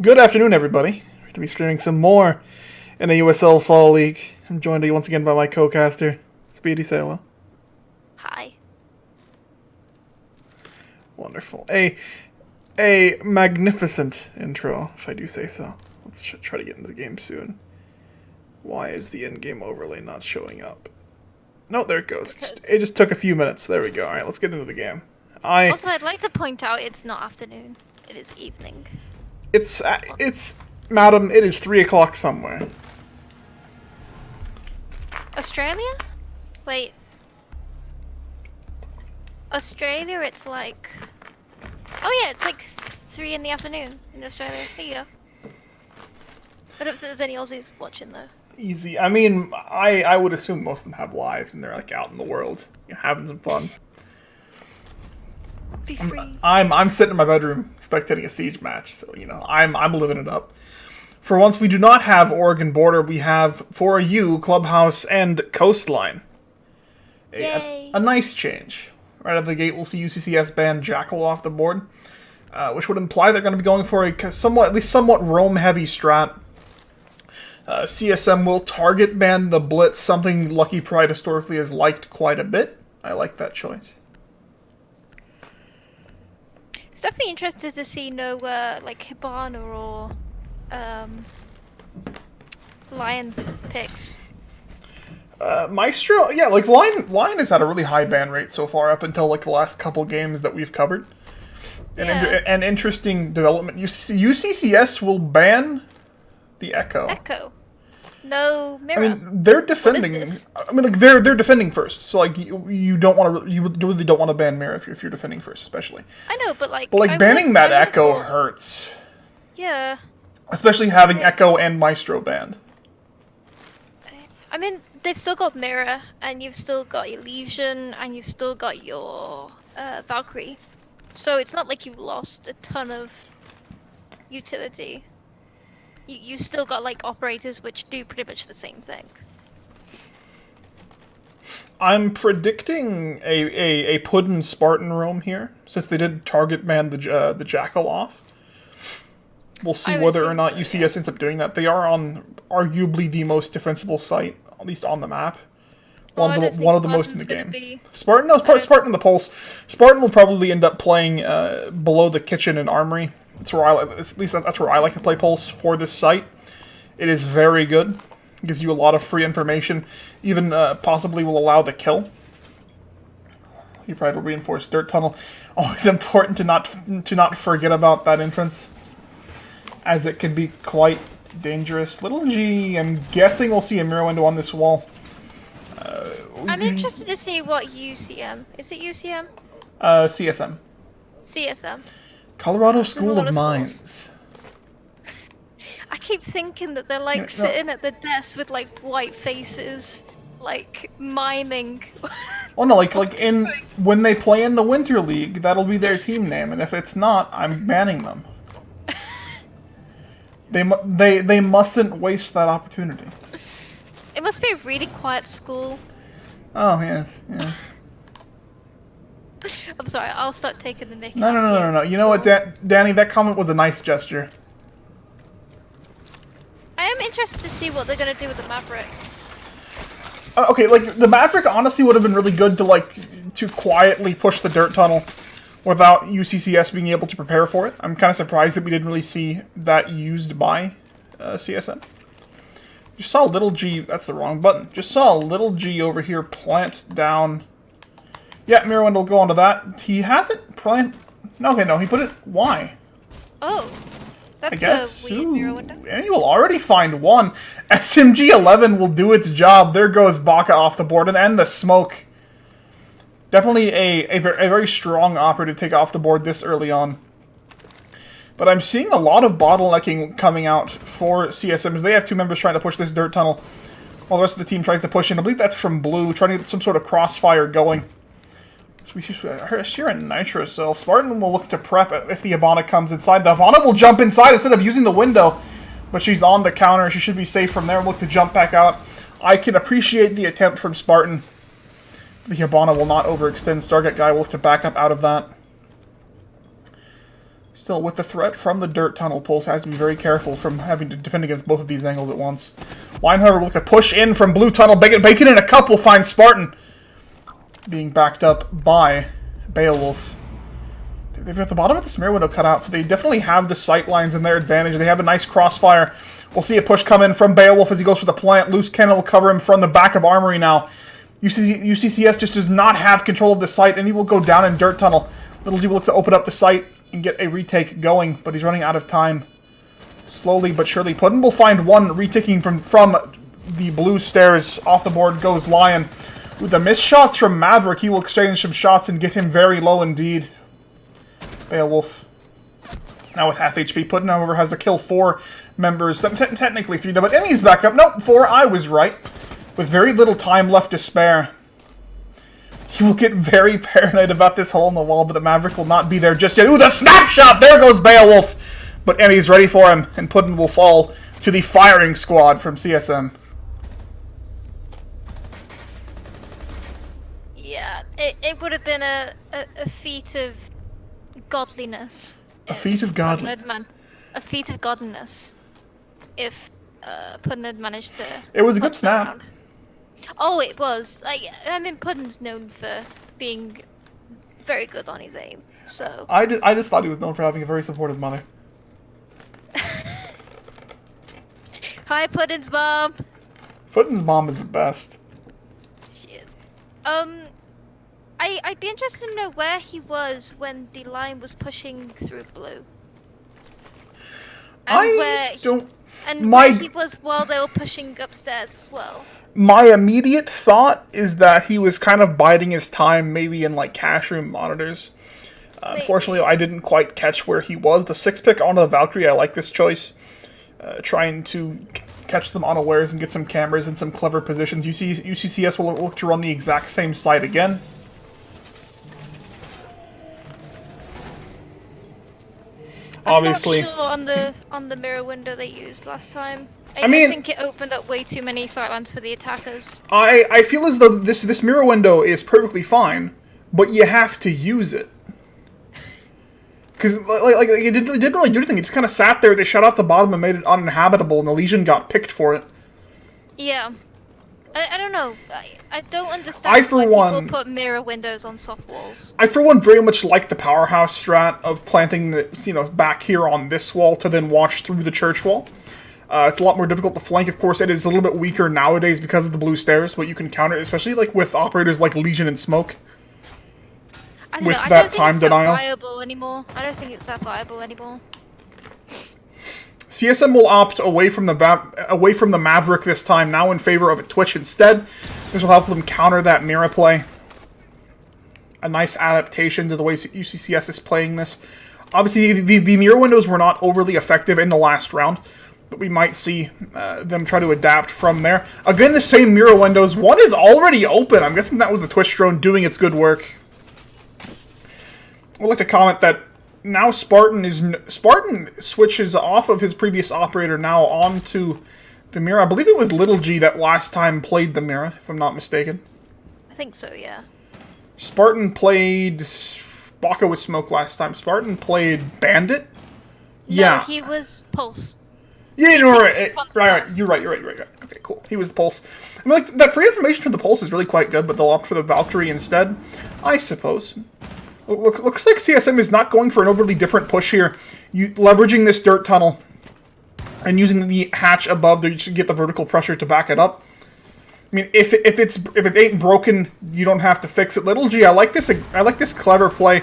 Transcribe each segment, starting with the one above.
Good afternoon, everybody. We're going to be streaming some more in the USL Fall League. I'm joined once again by my co-caster, Speedy Sailor. Hi. Wonderful. A magnificent intro, if I do say so. Let's try to get into the game soon. Why is the in-game overlay not showing up? No, there it goes. It just took a few minutes. There we go. Alright, let's get into the game. Also, I'd like to point out it's not afternoon. It is evening. Madam, it is 3 o'clock somewhere. Australia? Wait. Australia, it's like... Oh yeah, it's like 3 in the afternoon in Australia. Here you go. I don't know if there's any Aussies watching though. Easy. I mean, I would assume most of them have lives and they're like out in the world, having some fun. Be free. I'm sitting in my bedroom spectating a Siege match, so I'm living it up. For once, we do not have Oregon border. We have for you Clubhouse and Coastline. Yay! A nice change. Right out of the gate, we'll see UCCS ban Jackal off the board, which would imply they're going to be going for a somewhat roam-heavy strat. CSM will target ban the Blitz, something Lucky Pride historically has liked quite a bit. I like that choice. It's definitely interested to see no like Hibana or Lion picks. Maestro, yeah, like Lion has had a really high ban rate so far up until like the last couple games that we've covered. An interesting development. UCCS will ban the Echo. Echo. No mirror. I mean, they're defending. I mean, like they're defending first. So like you don't want to. You really don't want to ban mirror if you're defending first, especially. I know, but like. Banning that Echo hurts. Yeah. Especially having Echo and Maestro banned. I mean, they've still got mirror, and you've still got your Legion, and you've still got your Valkyrie. So it's not like you've lost a ton of utility. You still got like operators which do pretty much the same thing. I'm predicting a Puddin Spartan roam here, since they did target ban the Jackal off. We'll see whether or not UCS ends up doing that. They are on arguably the most defensible site, at least on the map. One of the most in the game. Spartan in the Pulse. Spartan will probably end up playing below the kitchen and armory. That's where I like to play Pulse for this site. It is very good. It gives you a lot of free information. Even possibly will allow the kill. You probably will reinforce dirt tunnel. Always important to not forget about that entrance, as it can be quite dangerous. Little G, I'm guessing we'll see a mirror window on this wall. I'm interested to see what UCM. Is it UCM? CSM. CSM. Colorado School of Mines. I keep thinking that they're like sitting at the desk with like white faces, like miming. Oh no, like when they play in the Winter League, that'll be their team name, and if it's not, I'm banning them. They mustn't waste that opportunity. It must be a really quiet school. Oh yes, yeah. I'm sorry, I'll start taking the mick. No. You know what, Danny? That comment was a nice gesture. I am interested to see what they're gonna do with the Maverick. Okay, like the Maverick honestly would have been really good to quietly push the dirt tunnel without UCCS being able to prepare for it. I'm kind of surprised that we didn't really see that used by CSM. Just saw Little G. That's the wrong button. Just saw Little G over here plant down. Yeah, mirror window will go onto that. He hasn't plant. Okay, no, he put it. Why? Oh, that's a weird mirror window. And he will already find one. SMG-11 will do its job. There goes Baka off the board, and the smoke. Definitely a very strong operator to take off the board this early on. But I'm seeing a lot of bottlenecking coming out for CSM, as they have two members trying to push this dirt tunnel, while the rest of the team tries to push in. I believe that's from Blue, trying to get some sort of crossfire going. So we hear a Nitro cell. Spartan will look to prep if the Hibana comes inside. The Hibana will jump inside instead of using the window, but she's on the counter. She should be safe from there. Look to jump back out. I can appreciate the attempt from Spartan. The Hibana will not overextend. Stargate guy will look to back up out of that. Still, with the threat from the dirt tunnel, Pulse has to be very careful from having to defend against both of these angles at once. Line, however, will look to push in from blue tunnel. Bacon and a couple find Spartan being backed up by Beowulf. They've got the bottom of this mirror window cut out, so they definitely have the sight lines in their advantage. They have a nice crossfire. We'll see a push come in from Beowulf as he goes for the plant. Loose cannon will cover him from the back of Armory now. UCCS just does not have control of the site, and he will go down in dirt tunnel. Little G will look to open up the site and get a retake going, but he's running out of time. Slowly but surely. Puddin will find one reticking from the blue stairs. Off the board goes Lion. With the missed shots from Maverick, he will exchange some shots and get him very low indeed. Beowulf now with half HP. Puddin, however, has to kill 4 members. Technically 3, but Emmy's back up. Nope, 4. I was right. With very little time left to spare. He will get very paranoid about this hole in the wall, but the Maverick will not be there just yet. Ooh, the snapshot! There goes Beowulf! But Emmy's ready for him, and Puddin will fall to the firing squad from CSM. Yeah, it would have been a feat of godliness. A feat of godliness? A feat of godliness. If Puddin had managed to... It was a good snap. Around. Oh, it was. I mean, Puddin's known for being very good on his aim, so... I just thought he was known for having a very supportive mother. Hi, Puddin's mom! Puddin's mom is the best. She is. I'd be interested to know where he was when the line was pushing through blue. And where he was while they were pushing upstairs as well. My immediate thought is that he was kind of biding his time, maybe in like cash room monitors. Unfortunately, I didn't quite catch where he was. The 6 pick onto the Valkyrie, I like this choice. Trying to catch them unawares and get some cameras in some clever positions. UCCS will look to run the exact same site again. Obviously, I'm not sure on the mirror window they used last time. I mean, think it opened up way too many sightlines for the attackers. I feel as though this mirror window is perfectly fine, but you have to use it. Because it didn't really do anything. It just kind of sat there. They shut out the bottom and made it uninhabitable, and the Legion got picked for it. Yeah, I don't know. I don't understand why people put mirror windows on soft walls. I, for one, very much like the powerhouse strat of planting the back here on this wall to then watch through the church wall. It's a lot more difficult to flank. Of course, it is a little bit weaker nowadays because of the blue stairs, but you can counter it, especially with operators like Legion and Smoke. I don't think it's that viable anymore. I don't think it's that viable anymore. CSM will opt away from the Maverick this time, now in favor of a Twitch instead. This will help them counter that mirror play. A nice adaptation to the way UCCS is playing this. Obviously, the mirror windows were not overly effective in the last round, but we might see them try to adapt from there. Again, the same mirror windows. One is already open. I'm guessing that was the Twitch drone doing its good work. I'd like to comment that now Spartan switches off of his previous operator now onto the mirror. I believe it was Little G that last time played the mirror, if I'm not mistaken. I think so, yeah. Spartan played Baka with Smoke last time. Spartan played Bandit? Yeah. No, he was Pulse. Yeah, no, right. You're right. Okay, cool. He was the Pulse. I mean, that free information from the Pulse is really quite good, but they'll opt for the Valkyrie instead, I suppose. Looks like CSM is not going for an overly different push here. Leveraging this dirt tunnel and using the hatch above there, you should get the vertical pressure to back it up. I mean, if it ain't broken, you don't have to fix it. Little G, I like this clever play,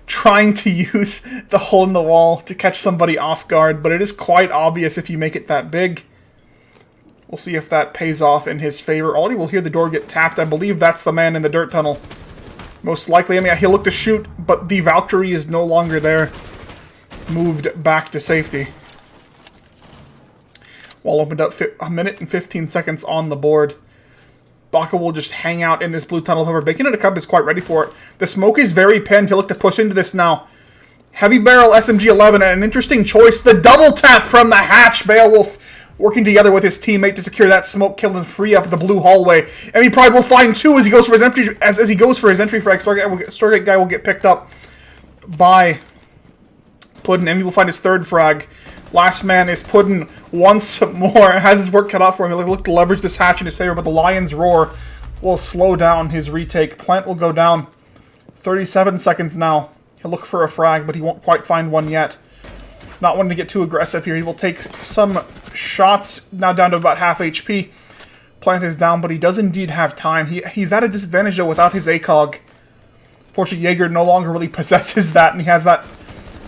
trying to use the hole in the wall to catch somebody off guard, but it is quite obvious if you make it that big. We'll see if that pays off in his favor. Already we'll hear the door get tapped. I believe that's the man in the dirt tunnel. Most likely. I mean, he'll look to shoot, but the Valkyrie is no longer there. Moved back to safety. Wall opened up 1 minute and 15 seconds on the board. Baka will just hang out in this blue tunnel. However, Bacon in a Cup is quite ready for it. The smoke is very pinned. He'll look to push into this now. Heavy barrel SMG-11 and an interesting choice. The double tap from the hatch. Beowulf working together with his teammate to secure that smoke kill and free up the blue hallway. Enemy Pride will find 2 as he goes for his entry. As he goes for his entry frag, Stargate guy will get picked up by Puddin', and he will find his third frag. Last man is Puddin' once more. Has his work cut out for him. He'll look to leverage this hatch in his favor, but the Lion's Roar will slow down his retake. Plant will go down. 37 seconds now. He'll look for a frag, but he won't quite find one yet. Not wanting to get too aggressive here. He will take some shots, now down to about half HP. Plant is down, but he does indeed have time. He's at a disadvantage, though, without his ACOG. Fortunately, Jaeger no longer really possesses that, and he has that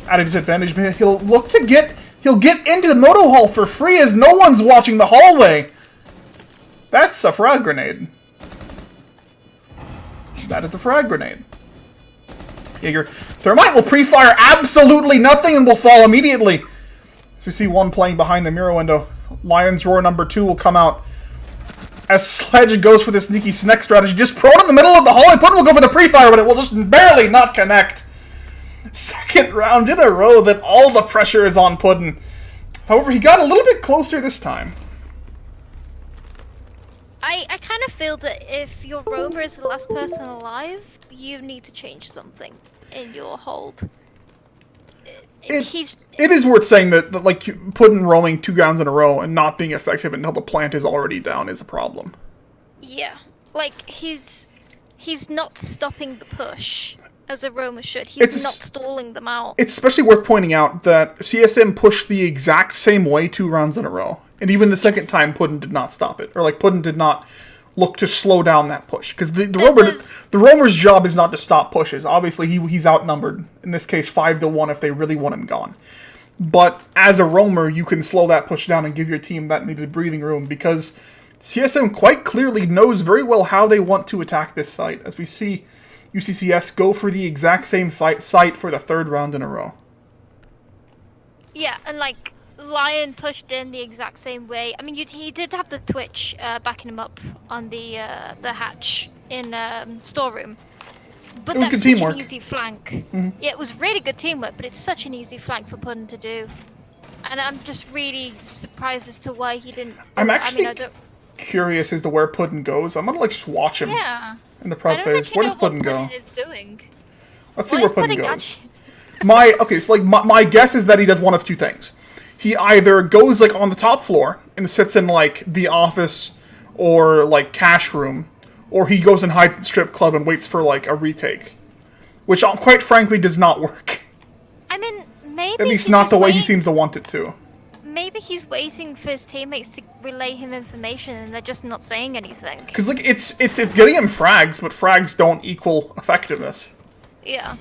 at a disadvantage. But he'll look to get... He'll get into the moto hall for free as no one's watching the hallway. That's a frag grenade. That is a frag grenade. Jaeger. Thermite will pre-fire absolutely nothing and will fall immediately. So we see one playing behind the mirror window. Lion's Roar number 2 will come out. As Sledge goes for this sneaky snack strategy, just prone in the middle of the hallway. Puddin will go for the pre-fire, but it will just barely not connect. Second round in a row that all the pressure is on Puddin. However, he got a little bit closer this time. I kind of feel that if your roamer is the last person alive, you need to change something in your hold. It is worth saying that like Puddin roaming 2 rounds in a row and not being effective until the plant is already down is a problem. Yeah, like he's not stopping the push as a roamer should. He's not stalling them out. It's especially worth pointing out that CSM pushed the exact same way 2 rounds in a row. And even the second time, Puddin did not stop it. Or, like, Puddin did not look to slow down that push. Because the roamer's job is not to stop pushes. Obviously, he's outnumbered. In this case, 5-1 if they really want him gone. But as a roamer, you can slow that push down and give your team that needed breathing room. Because CSM quite clearly knows very well how they want to attack this site. As we see UCCS go for the exact same site for the 3rd round in a row. Yeah, and like... Lion pushed in the exact same way. I mean, he did have the Twitch backing him up on the hatch in storeroom, but that's such an easy flank. Mm-hmm. Yeah, it was really good teamwork, but it's such an easy flank for Puddin to do, and I'm just really surprised as to why he didn't. I'm actually curious as to where Puddin goes. I'm gonna like just watch him. Yeah. In the prep phase. Where does Puddin go? Is doing. Let's see where Puddin goes. My guess is that he does one of 2 things. He either goes, like, on the top floor and sits in, like, the office or, like, cash room, or he goes and hides in the strip club and waits for, like, a retake. Which, quite frankly, does not work. I mean, maybe at least not the way he seems to want it to. Maybe he's waiting for his teammates to relay him information and they're just not saying anything. Because, like, it's getting him frags, but frags don't equal effectiveness. Yeah.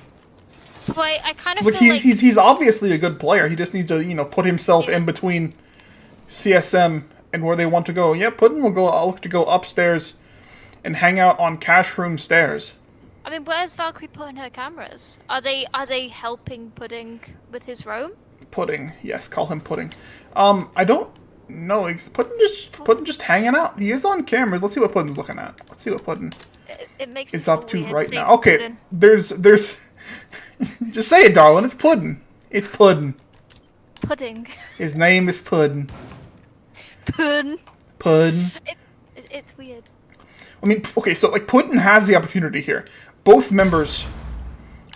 So I kind of feel like he's obviously a good player. He just needs to, put himself in between CSM and where they want to go. Yeah, Puddin will go. I'll look to go upstairs and hang out on cash room stairs. I mean, where's Valkyrie putting her cameras? Are they helping Pudding with his roam? Pudding, yes, call him Pudding. I don't know. Puddin just hanging out. He is on cameras. Let's see what Puddin's looking at. Let's see what Puddin is up to right now. Okay, Puddin. there's. Just say it, darling. It's Puddin. It's Puddin. Pudding. His name is Puddin. Puddin. Puddin. It's weird. I mean, okay, so, like, Puddin has the opportunity here. Both members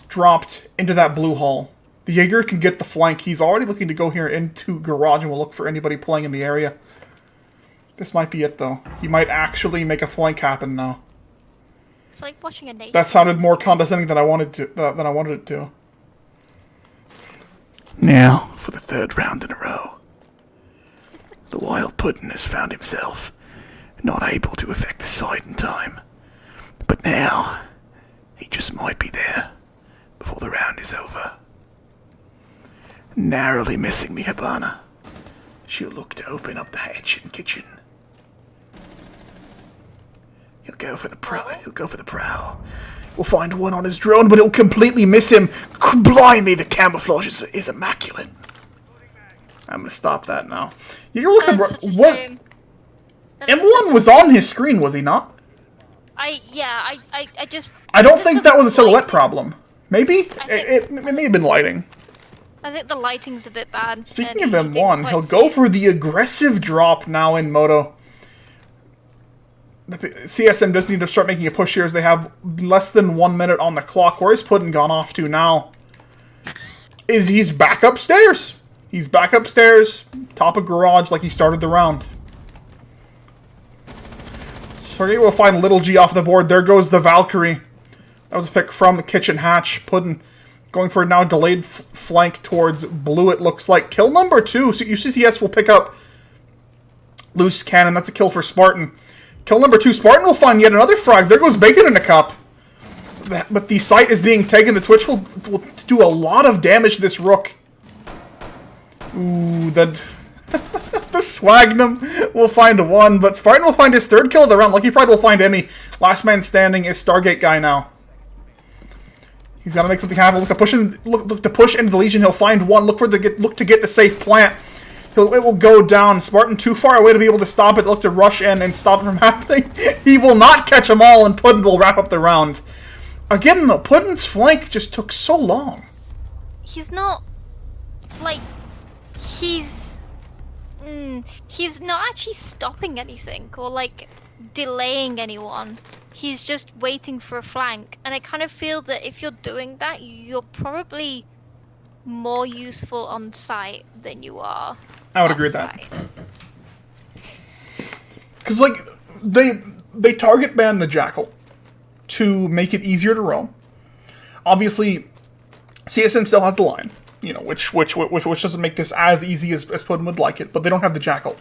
dropped into that blue hall. The Jaeger can get the flank. He's already looking to go here into garage and will look for anybody playing in the area. This might be it, though. He might actually make a flank happen now. It's like watching a nature. That sounded more condescending than I wanted it to. Now, for the 3rd round in a row, the wild Puddin has found himself not able to effect the site in time. But now, he just might be there before the round is over. Narrowly missing the Habana, she'll look to open up the hatch in kitchen. He'll go for the prowl. We'll find one on his drone, but it'll completely miss him. Blimey, the camouflage is immaculate. I'm gonna stop that now. You're looking what? M1 was on his screen, was he not? I I don't think that was a silhouette problem. Maybe it may have been lighting. I think the lighting's a bit bad. Speaking of M1, he'll go for the aggressive drop now in Moto. The CSM does need to start making a push here as they have less than 1 minute on the clock. Where's Puddin gone off to now? is he's back upstairs. He's back upstairs, top of garage, like he started the round. Sergey will find Little G off the board. There goes the Valkyrie. That was a pick from the kitchen hatch. Puddin going for a now delayed flank towards blue, it looks like. Kill number 2. So UCCS will pick up loose cannon. That's a kill for Spartan. Kill number 2. Spartan will find yet another frag. There goes Bacon in the cup. But the site is being taken. The Twitch will do a lot of damage to this Rook. Ooh, the Swagnum will find 1, but Spartan will find his 3rd kill of the round. Lucky Pride will find Emmy. Last man standing is Stargate guy now. He's got to make something happen. Look to push into the Legion. He'll find 1. Look to get the safe plant. It will go down. Spartan too far away to be able to stop it. Look to rush in and stop it from happening. He will not catch them all, and Puddin will wrap up the round. Again, though, Puddin's flank just took so long. He's not, like, he's not actually stopping anything or, like, delaying anyone. He's just waiting for a flank. And I kind of feel that if you're doing that, you're probably more useful on site than you are I would agree with that. Because, like, they target ban the Jackal to make it easier to roam. Obviously, CSM still has the line, you know, which doesn't make this as easy as Puddin would like it, but they don't have the Jackal.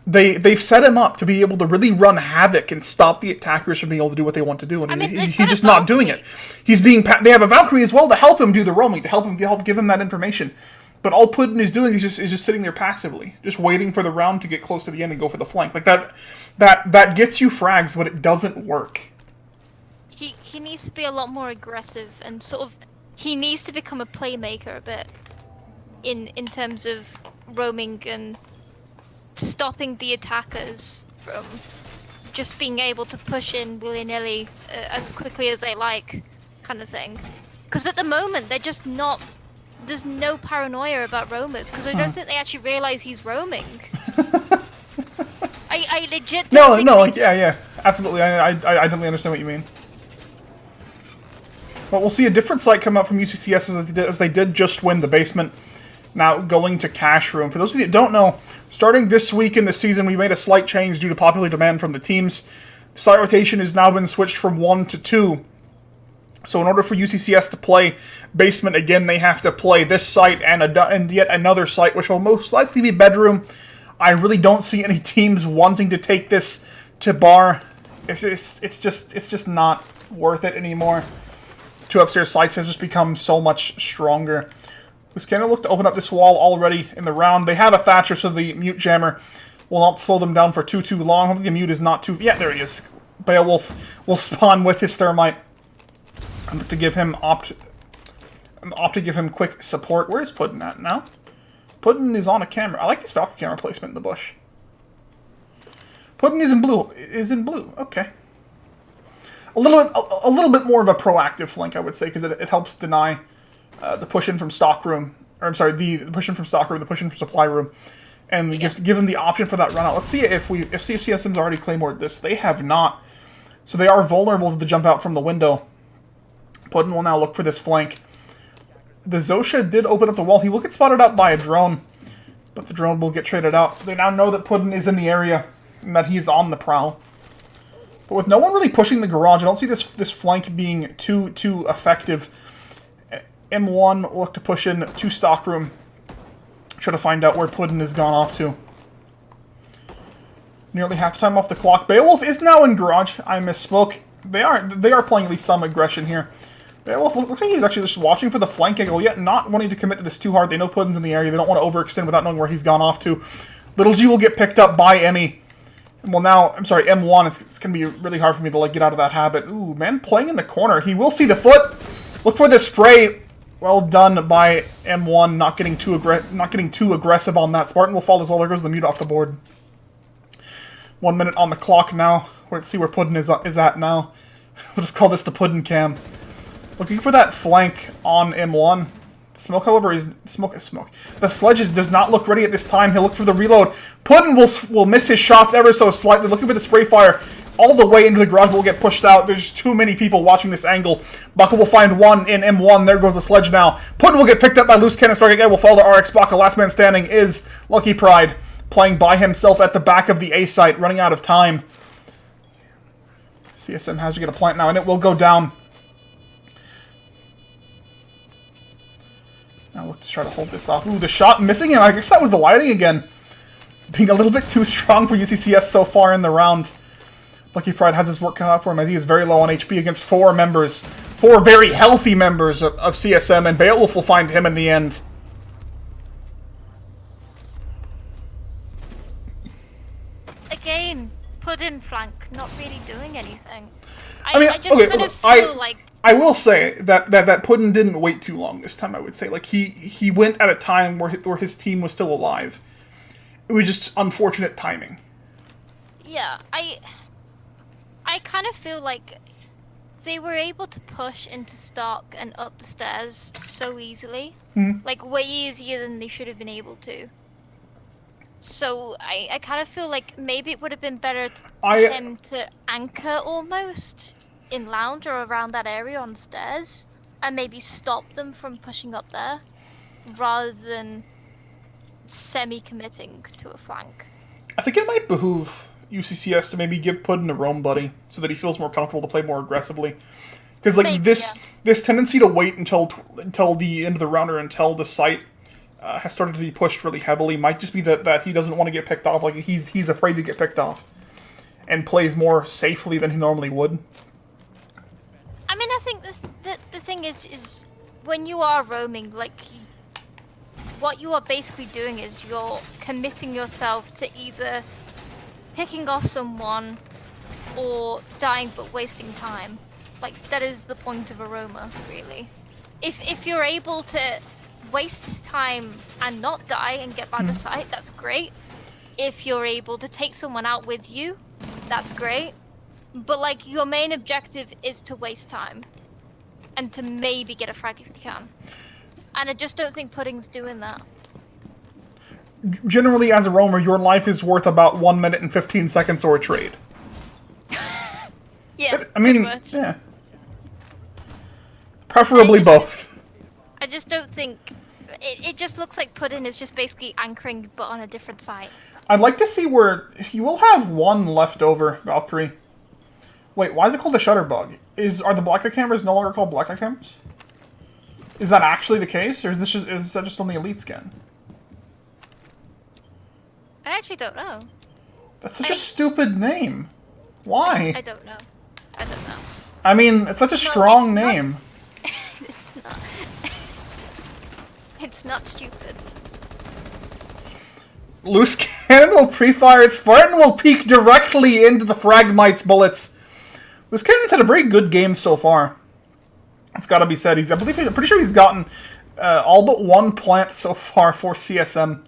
They've set him up to be able to really run havoc and stop the attackers from being able to do what they want to do, and he's just not doing it. They have a Valkyrie as well to help him do the roaming, to help give him that information. But all Puddin is doing is just sitting there passively, just waiting for the round to get close to the end and go for the flank. Like that gets you frags, but it doesn't work. He needs to be a lot more aggressive and sort of he needs to become a playmaker a bit in terms of roaming and stopping the attackers from just being able to push in willy-nilly as quickly as they like, kind of thing. Because at the moment they're just not. There's no paranoia about roamers because I don't think they actually realize he's roaming. I legit. Yeah, absolutely. I definitely understand what you mean. But we'll see a different site come up from UCCS as they did just win the basement. Now going to Cash Room. For those of you that don't know, starting this week in the season, we made a slight change due to popular demand from the teams. Site rotation has now been switched from 1 to 2. So in order for UCCS to play basement again, they have to play this site and yet another site, which will most likely be bedroom. I really don't see any teams wanting to take this to bar. It's just not worth it anymore. 2 upstairs sites have just become so much stronger. Buscannon look to open up this wall already in the round. They have a Thatcher, so the mute jammer will not slow them down for too long. Hopefully the mute is not too... Yeah, there he is. Beowulf will spawn with his thermite. And look to give him opt to give him quick support. Where is Puddin at now? Puddin is on a camera. I like this Valkyrie camera placement in the bush. Puddin is in blue. Okay. A little bit more of a proactive flank, I would say, because it helps deny the push in from stock room. Or I'm sorry, the push in from stock room, the push in from supply room, and give them the option for that run out. Let's see if CSM's already claymored this. They have not, so they are vulnerable to the jump out from the window. Puddin will now look for this flank. The Zosha did open up the wall. He will get spotted out by a drone, but the drone will get traded out. They now know that Puddin is in the area and that he's on the prowl. But with no one really pushing the garage, I don't see this flank being too effective. M1 will look to push in to stockroom. Try to find out where Puddin has gone off to. Nearly half the time off the clock. Beowulf is now in garage. I misspoke. They are playing at least some aggression here. Beowulf looks like he's actually just watching for the flank angle, yet not wanting to commit to this too hard. They know Puddin's in the area. They don't want to overextend without knowing where he's gone off to. Little G will get picked up by Emmy. Well, now, I'm sorry, M1, it's going to be really hard for me to get out of that habit. Ooh, man, playing in the corner. He will see the foot. Look for the spray. Well done by M1, not getting too aggressive on that. Spartan will fall as well. There goes the mute off the board. 1 minute on the clock now. Let's see where Puddin is at now. We'll just call this the Puddin cam. Looking for that flank on M1. Smoke, however, is... Smoke. The sledge does not look ready at this time. He'll look for the reload. Puddin will miss his shots ever so slightly. Looking for the spray fire. all the way into the garage will get pushed out. There's too many people watching this angle. Baka will find one in M1. There goes the sledge now. Puddin will get picked up by Loose Cannon. Strike again will fall to RX Baka. Last man standing is Lucky Pride, playing by himself at the back of the A site, running out of time. CSM has to get a plant now, and it will go down. Now look to try to hold this off. Ooh, the shot missing, and I guess that was the lighting again. Being a little bit too strong for UCCS so far in the round. Lucky Pride has his work cut out for him as he is very low on HP against four very healthy members of CSM, and Beowulf will find him in the end. Again, Puddin flank, not really doing anything. I mean, I just kind of feel like... I will say that Puddin didn't wait too long this time, I would say. Like, he went at a time where his team was still alive. It was just unfortunate timing. Yeah, I kind of feel like they were able to push into stock and up the stairs so easily. Like, way easier than they should have been able to. So, I kind of feel like maybe it would have been better for him to anchor almost in lounge or around that area on stairs and maybe stop them from pushing up there rather than semi-committing to a flank. I think it might behoove UCCS to maybe give Puddin a roam buddy so that he feels more comfortable to play more aggressively. Because like maybe, this tendency to wait until the end of the round or until the site has started to be pushed really heavily might just be that he doesn't want to get picked off. Like he's afraid to get picked off and plays more safely than he normally would. I mean, I think the thing is when you are roaming, like, what you are basically doing is you're committing yourself to either picking off someone or dying but wasting time. Like, that is the point of a roamer, really. If you're able to waste time and not die and get by the site, that's great. If you're able to take someone out with you, that's great. But, like, your main objective is to waste time. And to maybe get a frag if you can. And I just don't think Pudding's doing that. Generally, as a roamer, your life is worth about 1 minute and 15 seconds or a trade. Yeah, I mean, much. Yeah. Preferably both. I just don't think... It just looks like Pudding is just basically anchoring, but on a different site. I'd like to see where... He will have one left over, Valkyrie. Wait, why is it called the shutter bug? Are the blackout cameras no longer called blackout cameras? Is that actually the case, or is that just on the elite skin? I actually don't know. That's such a stupid name. Why? I don't know. I don't know. I mean, it's such a strong name. It's not. It's not stupid. Loose Cannon will pre-fire it. Spartan will peek directly into the Fragmite's bullets. Loose Cannon's had a very good game so far. It's got to be said. I'm pretty sure he's gotten all but one plant so far for CSM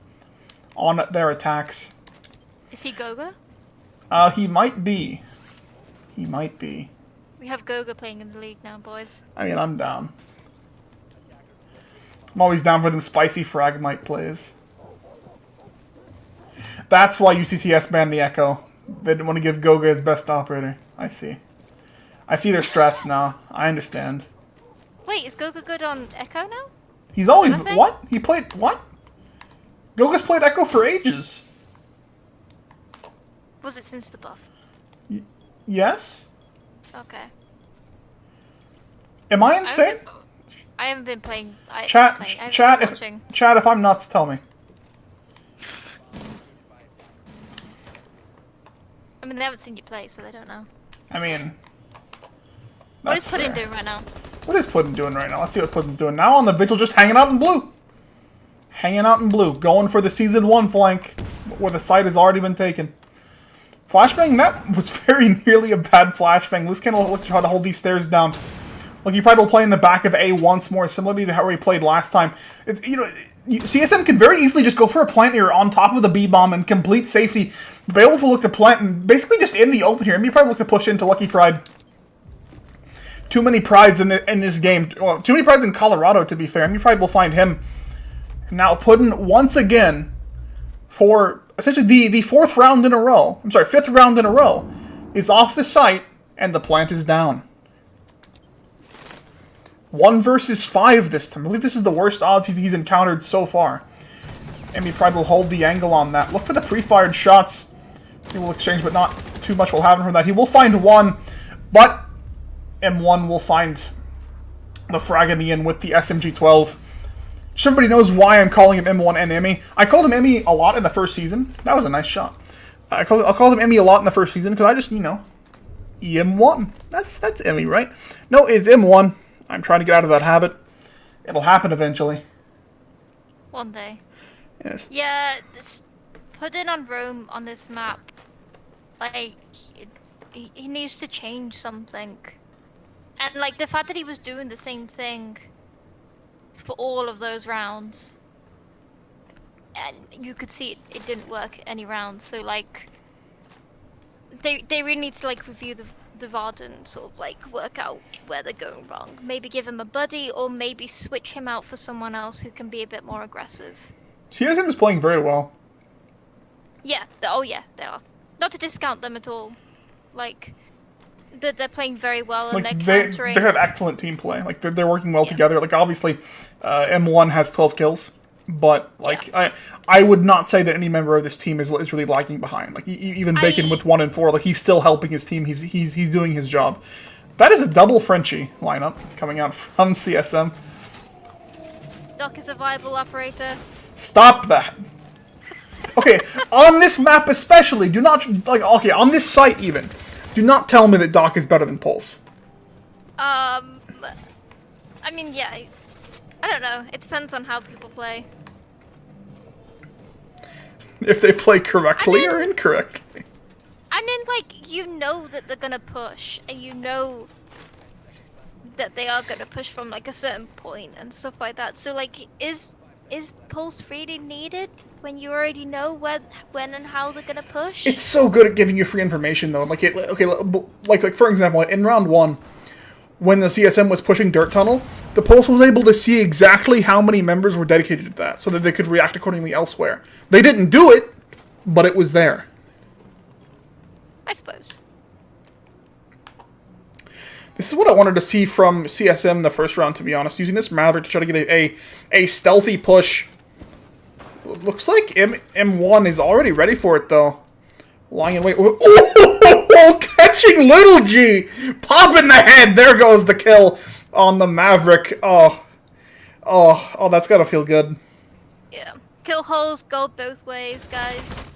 on their attacks. Is he Goga? He might be. He might be. We have Goga playing in the league now, boys. I mean, I'm down. I'm always down for them spicy Fragmite plays. That's why UCCS banned the Echo. They didn't want to give Goga his best operator. I see. I see their strats now. I understand. Wait, is Goga good on Echo now? He's always... What? He played... What? Goga's played Echo for ages. Was it since the buff? Yes? Okay. Am I insane? I haven't been playing... Chat, if I'm nuts, tell me. I mean, they haven't seen you play, so they don't know. I mean... What is Puddin doing right now? What is Puddin doing right now? Let's see what Puddin's doing now on the Vigil, just hanging out in blue. Hanging out in blue. Going for the Season 1 flank, where the site has already been taken. Flashbang, that was very nearly a bad flashbang. Loose Cannon will look to try to hold these stairs down. Look, he probably will play in the back of A once more, similarly to how he played last time. CSM can very easily just go for a plant here on top of the B-bomb and complete safety. Beowulf will look to plant and basically just in the open here. And he probably look to push into Lucky Pride. Too many prides in this game. Well, too many prides in Colorado, to be fair. And Pride will find him. Now Puddin once again for essentially the fifth round in a row, is off the site, and the plant is down. 1 versus 5 this time. I believe this is the worst odds he's encountered so far. Emmy Pride will hold the angle on that. Look for the pre-fired shots. He will exchange, but not too much will happen from that. He will find one, but M1 will find the frag in the end with the SMG-12. Just everybody knows why I'm calling him M1 and Emmy. I called him Emmy a lot in the first season. That was a nice shot. I'll call him Emmy a lot in the first season because I just, M1. That's Emmy, right? No, it's M1. I'm trying to get out of that habit. It'll happen eventually. One day. Yes. Yeah, putting on Rome on this map, like, he needs to change something. And, like, the fact that he was doing the same thing for all of those rounds, and you could see it didn't work any round, so, like, they really need to, like, review the VOD and sort of, like, work out where they're going wrong. Maybe give him a buddy, or maybe switch him out for someone else who can be a bit more aggressive. CSM is playing very well. Yeah, oh yeah, they are. Not to discount them at all. Like, they're playing very well and Like they're countering. they have excellent team play. Like they're working well together. Like obviously, M1 has 12 kills, but like I would not say that any member of this team is really lagging behind. Like even Bacon with 1 and 4, like he's still helping his team. He's doing his job. That is a double Frenchie lineup coming out from CSM. Doc is a viable operator. Stop that. Okay, on this map especially, do not on this site even. Do not tell me that Doc is better than Pulse. I mean, yeah, I don't know. It depends on how people play. If they play correctly or incorrectly. I mean, like, you know that they're gonna push, and you know that they are gonna push from, like, a certain point and stuff like that. So, like, is Pulse really needed when you already know when and how they're gonna push? It's so good at giving you free information, though. Like, like for example, in round 1, when the CSM was pushing Dirt Tunnel, the Pulse was able to see exactly how many members were dedicated to that, so that they could react accordingly elsewhere. They didn't do it, but it was there. I suppose. This is what I wanted to see from CSM in the first round, to be honest. Using this Maverick to try to get a stealthy push. Looks like M1 is already ready for it, though. Lying in wait. Oh, catching Little G! Pop in the head! There goes the kill on the Maverick. Oh, that's gotta feel good. Yeah. Kill holes go both ways, guys.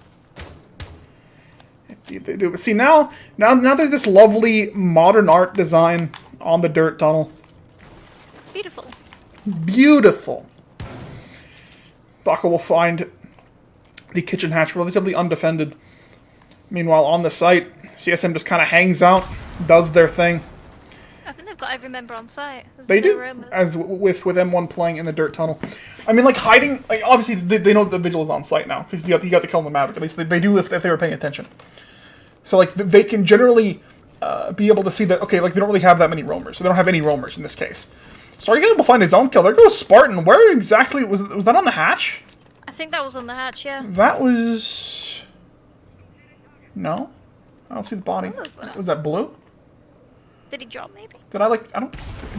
They do. But see, now there's this lovely modern art design on the dirt tunnel. Beautiful. Beautiful. Baka will find the kitchen hatch relatively undefended. Meanwhile, on the site, CSM just kind of hangs out, does their thing. I think they've got every member on site. They do, as with M1 playing in the dirt tunnel. I mean, like, hiding... Like, obviously, they know the Vigil is on site now, because you got to kill the Maverick. At least they do if they were paying attention. So, like, they can generally be able to see that, okay, like, they don't really have that many roamers. So they don't have any roamers in this case. Stargate will find his own kill. There goes Spartan. Where exactly... Was that on the hatch? I think that was on the hatch, yeah. That was... No? I don't see the body. What was that? Was that blue? Did he drop, maybe? Did I, like... I don't...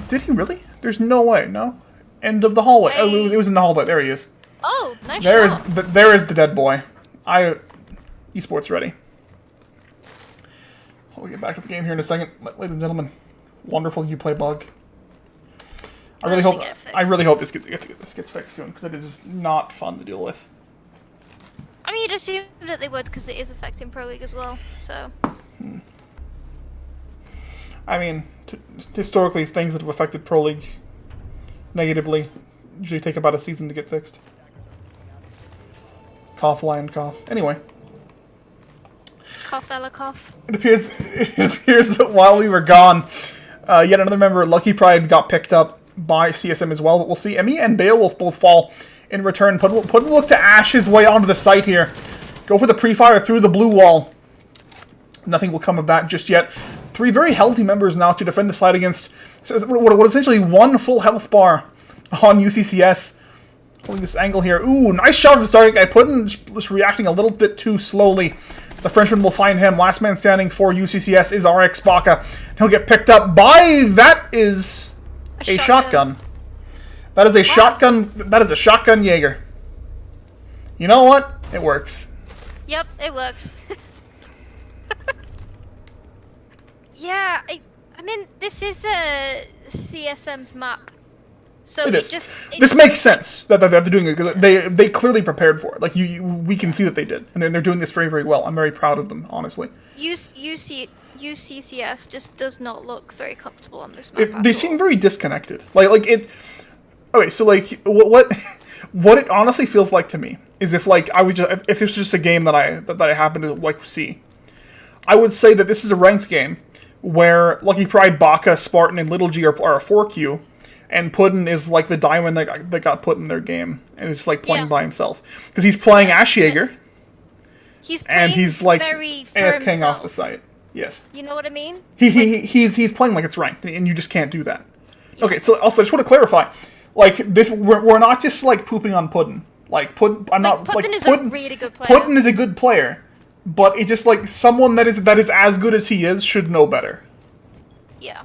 Did he really? There's no way, no? End of the hallway. Hey. Oh, it was in the hallway. There he is. Oh, nice There shot. there is the dead boy. Esports ready. We'll get back to the game here in a second, ladies and gentlemen. Wonderful you play bug. I really hope this gets fixed soon, because it is not fun to deal with. I mean, you'd assume that they would, because it is affecting Pro League as well, so... I mean, historically, things that have affected Pro League negatively usually take about a season to get fixed. Cough, lion, cough. Anyway. Cough, Ella, cough. It appears that while we were gone, yet another member of Lucky Pride got picked up by CSM as well, but we'll see. Emmy and Beowulf both fall in return. Put a look to Ash his way onto the site here. Go for the pre-fire through the blue wall. Nothing will come of that just yet. 3 very healthy members now to defend the site against what essentially 1 full health bar on UCCS. Holding this angle here. Ooh, nice shot from Stargate. Puddin just reacting a little bit too slowly The Frenchman will find him. Last man standing for UCCS is RX Baka. He'll get picked up by... That is a shotgun. That is a shotgun. That is a shotgun Jaeger. You know what? It works. Yep, it works. Yeah, I mean, this is a CSM's map. So it is. just... This makes sense that they're doing it, because they clearly prepared for it. Like, we can see that they did. And they're doing this very, very well. I'm very proud of them, honestly. UCCS just does not look very comfortable on this map. They seem very disconnected. Like it... Okay, so, like, what it honestly feels like to me is if, like, if this was just a game that I happen to, like, see, I would say that this is a ranked game where Lucky Pride, Baka, Spartan, and Little G are a 4Q, and Puddin is, like, the diamond that got put in their game, and is, like, playing by himself. Because he's playing Ash Jaeger, and he's, like, AFKing off the site. Yes. You know what I mean? He's playing like it's ranked, and you just can't do that. Okay, so also I just want to clarify, like this, we're not just like pooping on Puddin. Like Puddin, I'm not like Puddin is Puddin, a really good player. Puddin is a good player, but it just like someone that is as good as he is should know better. Yeah.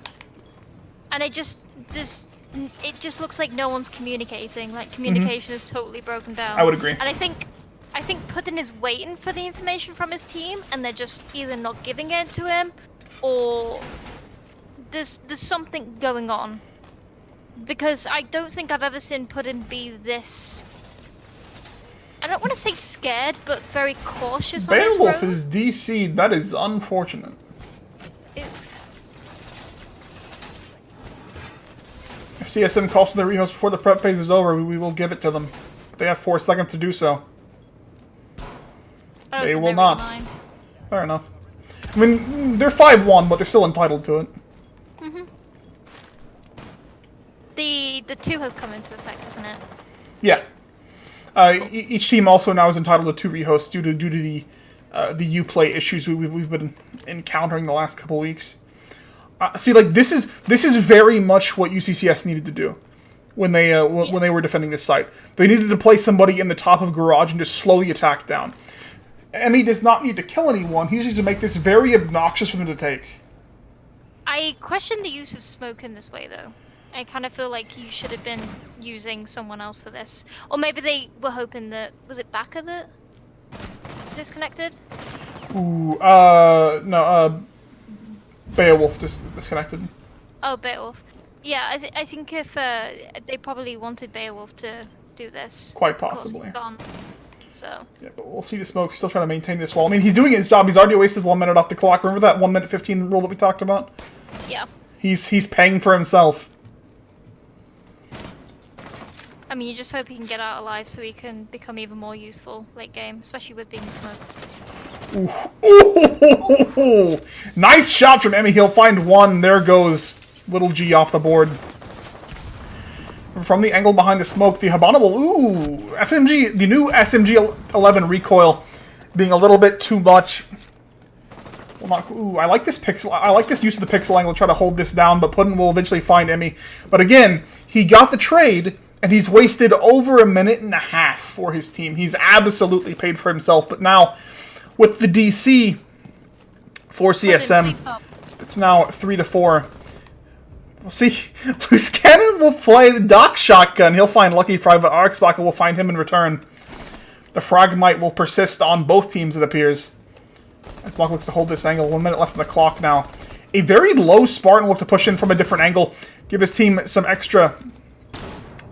And it just looks like no one's communicating. Like communication is totally broken down. I would agree. And I think Puddin is waiting for the information from his team, and they're just either not giving it to him, or there's something going on. Because I don't think I've ever seen Puddin be this... I don't want to say scared, but very cautious on his road. Beowulf is DC'd. That is unfortunate. If CSM calls for the rehost before the prep phase is over, we will give it to them. They have 4 seconds to do so. They will not. Mind. Fair enough. I mean, they're 5-1, but they're still entitled to it. The 2 has come into effect, hasn't it? Yeah. Each team also now is entitled to 2 rehosts due to the Uplay issues we've been encountering the last couple weeks. See, like this is very much what UCCS needed to do when they were defending this site. They needed to place somebody in the top of garage and just slow the attack down. Emmy does not need to kill anyone. He just needs to make this very obnoxious for them to take. I question the use of smoke in this way, though. I kind of feel like you should have been using someone else for this. Or maybe they were hoping that... Was it Baka that disconnected? Ooh, no, Beowulf disconnected. Oh, Beowulf. Yeah, I think if they probably wanted Beowulf to do this. Quite possibly. He's gone. So. Yeah, but we'll see the smoke still trying to maintain this wall. I mean, he's doing his job. He's already wasted 1 minute off the clock. Remember that 1 minute 15 rule that we talked about? Yeah. He's paying for himself. I mean, you just hope he can get out alive so he can become even more useful late game, especially with being smoked. Ooh. Nice shot from Emmy. He'll find 1. There goes Little G off the board. From the angle behind the smoke, the Abominable, FMG, the new SMG-11 recoil being a little bit too much. Well, not, I like this pixel. I like this use of the pixel angle to try to hold this down, but Puddin will eventually find Emmy. But again, he got the trade, and he's wasted over 1.5 minutes for his team. He's absolutely paid for himself, but now, with the DC for CSM, it's now 3-4. We'll see. Loose Cannon will play the Doc Shotgun. He'll find Lucky Private. RX Baka will find him in return. The Fragmite will persist on both teams, it appears. As Baka looks to hold this angle. 1 minute left on the clock now. A very low Spartan will look to push in from a different angle. Give his team some extra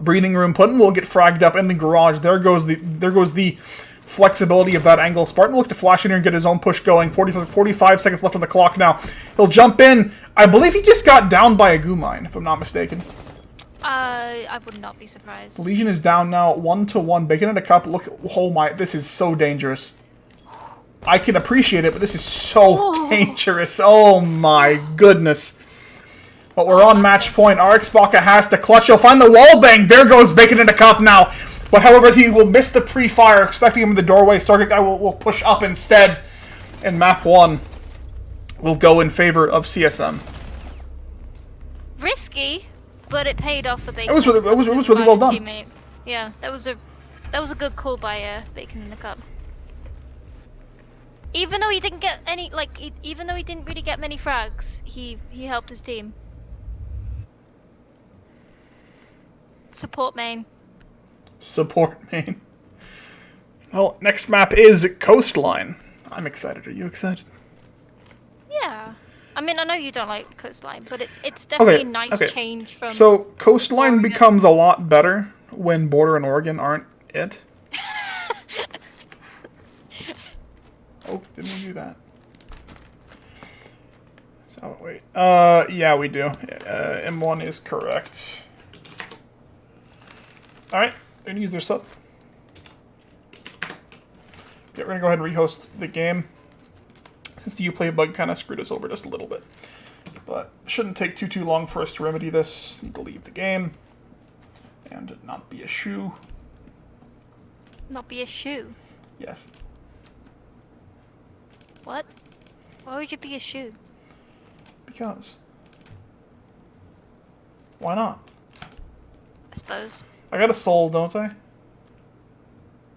breathing room. Puddin will get fragged up in the garage. There goes the flexibility of that angle. Spartan will look to flash in here and get his own push going. 45 seconds left on the clock now. He'll jump in. I believe he just got down by a goo mine, if I'm not mistaken. I would not be surprised. Legion is down now, 1-1. Bacon in a cup. Look, oh my, this is so dangerous. I can appreciate it, but this is so dangerous. Oh my goodness. But we're on match point. RX Baka has to clutch. He'll find the wall bang. There goes Bacon in a cup now. But however, he will miss the pre-fire, expecting him in the doorway. Stargate Guy will push up instead. And map 1 will go in favor of CSM. Risky, but it paid off for Bacon. It was really well done. Teammate. Yeah, that was a good call by Bacon in the cup. Even though he didn't get any, even though he didn't really get many frags, he helped his team. Support main. Support main. Well, next map is Coastline. I'm excited. Are you excited? Yeah. I mean, I know you don't like Coastline, but it's definitely a nice change from... So, Coastline Oregon. becomes a lot better when Border and Oregon aren't it. Oh, didn't we do that? So, wait. Yeah, we do. M1 is correct. Alright, they're gonna use their sub. Yeah, we're gonna go ahead and rehost the game. Since the Uplay bug kind of screwed us over just a little bit. But it shouldn't take too long for us to remedy this. Need to leave the game. And not be a shoe. Not be a shoe? Yes. What? Why would you be a shoe? Because. Why not? I suppose. I got a soul, don't I?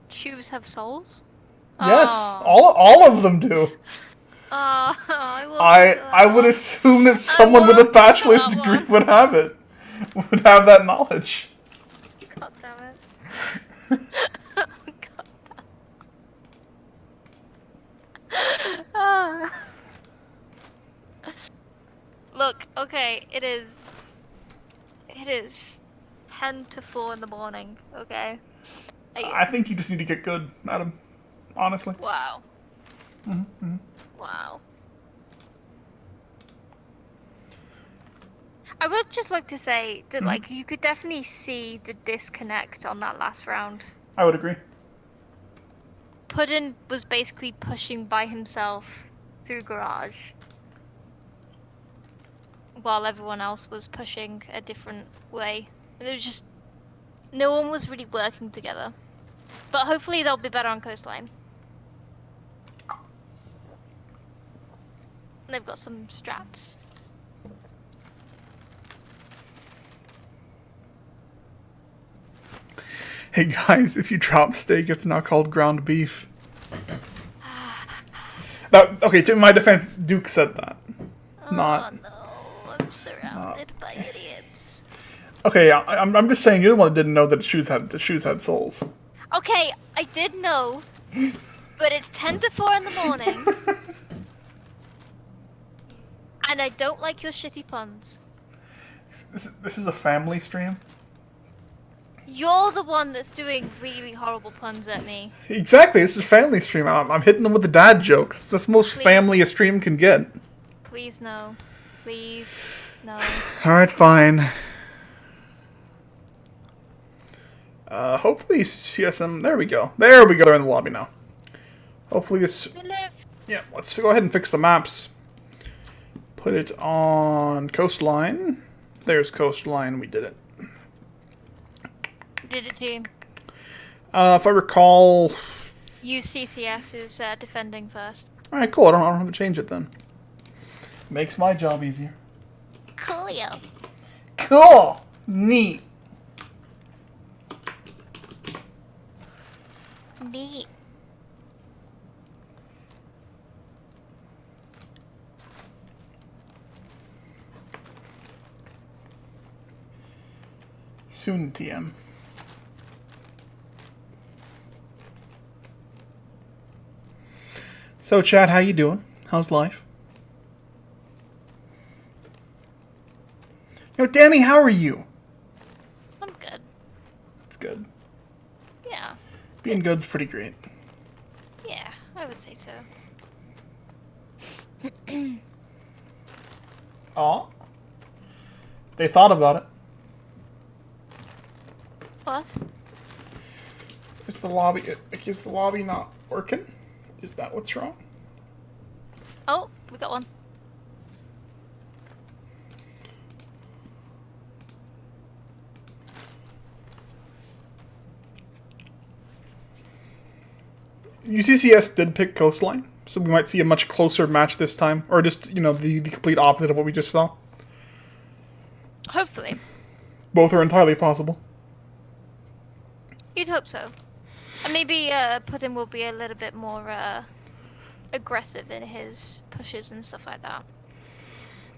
Shoes have souls? Yes, Oh. all of them do. I would assume that someone with a bachelor's degree would have it. Would have that knowledge. God damn it. God damn. Look, okay, it is 10 to 4 in the morning, okay? I think you just need to get good, Adam. Honestly. Wow. Mm-hmm. Wow. I would just like to say that, like, you could definitely see the disconnect on that last round. I would agree. Puddin was basically pushing by himself through garage, while everyone else was pushing a different way. There was just no one was really working together. But hopefully they'll be better on Coastline. They've got some strats. Hey guys, if you drop steak, it's now called ground beef. Now, okay, to my defense, Duke said that. Oh Not. no, I'm surrounded by idiots. Okay, I'm just saying you're the one that didn't know that the shoes had souls. Okay, I did know, but it's 10 to 4 in the morning, and I don't like your shitty puns. This is a family stream. You're the one that's doing really horrible puns at me. Exactly, this is a family stream. I'm hitting them with the dad jokes. It's the most family a stream can get. Please no. Please no. Alright, fine. Hopefully CSM... There we go. There we go. They're in the lobby now. Hopefully this... Yeah, let's go ahead and fix the maps. Put it on Coastline. There's Coastline. We did it. Did it too. If I recall... UCCS is defending first. Alright, cool. I don't have to change it then. Makes my job easier. Coolio. Cool! Neat. Neat. Soon, TM. So, Chad, how you doing? How's life? Yo, Danny, how are you? I'm good. It's good. Yeah. Being good's pretty great. Yeah, I would say so. Aw. They thought about it. What? Is the lobby not working? Is that what's wrong? Oh, we got one. UCCS did pick Coastline, so we might see a much closer match this time. Or just, you know, the complete opposite of what we just saw. Hopefully. Both are entirely possible. You'd hope so. And maybe Puddin will be a little bit more aggressive in his pushes and stuff like that.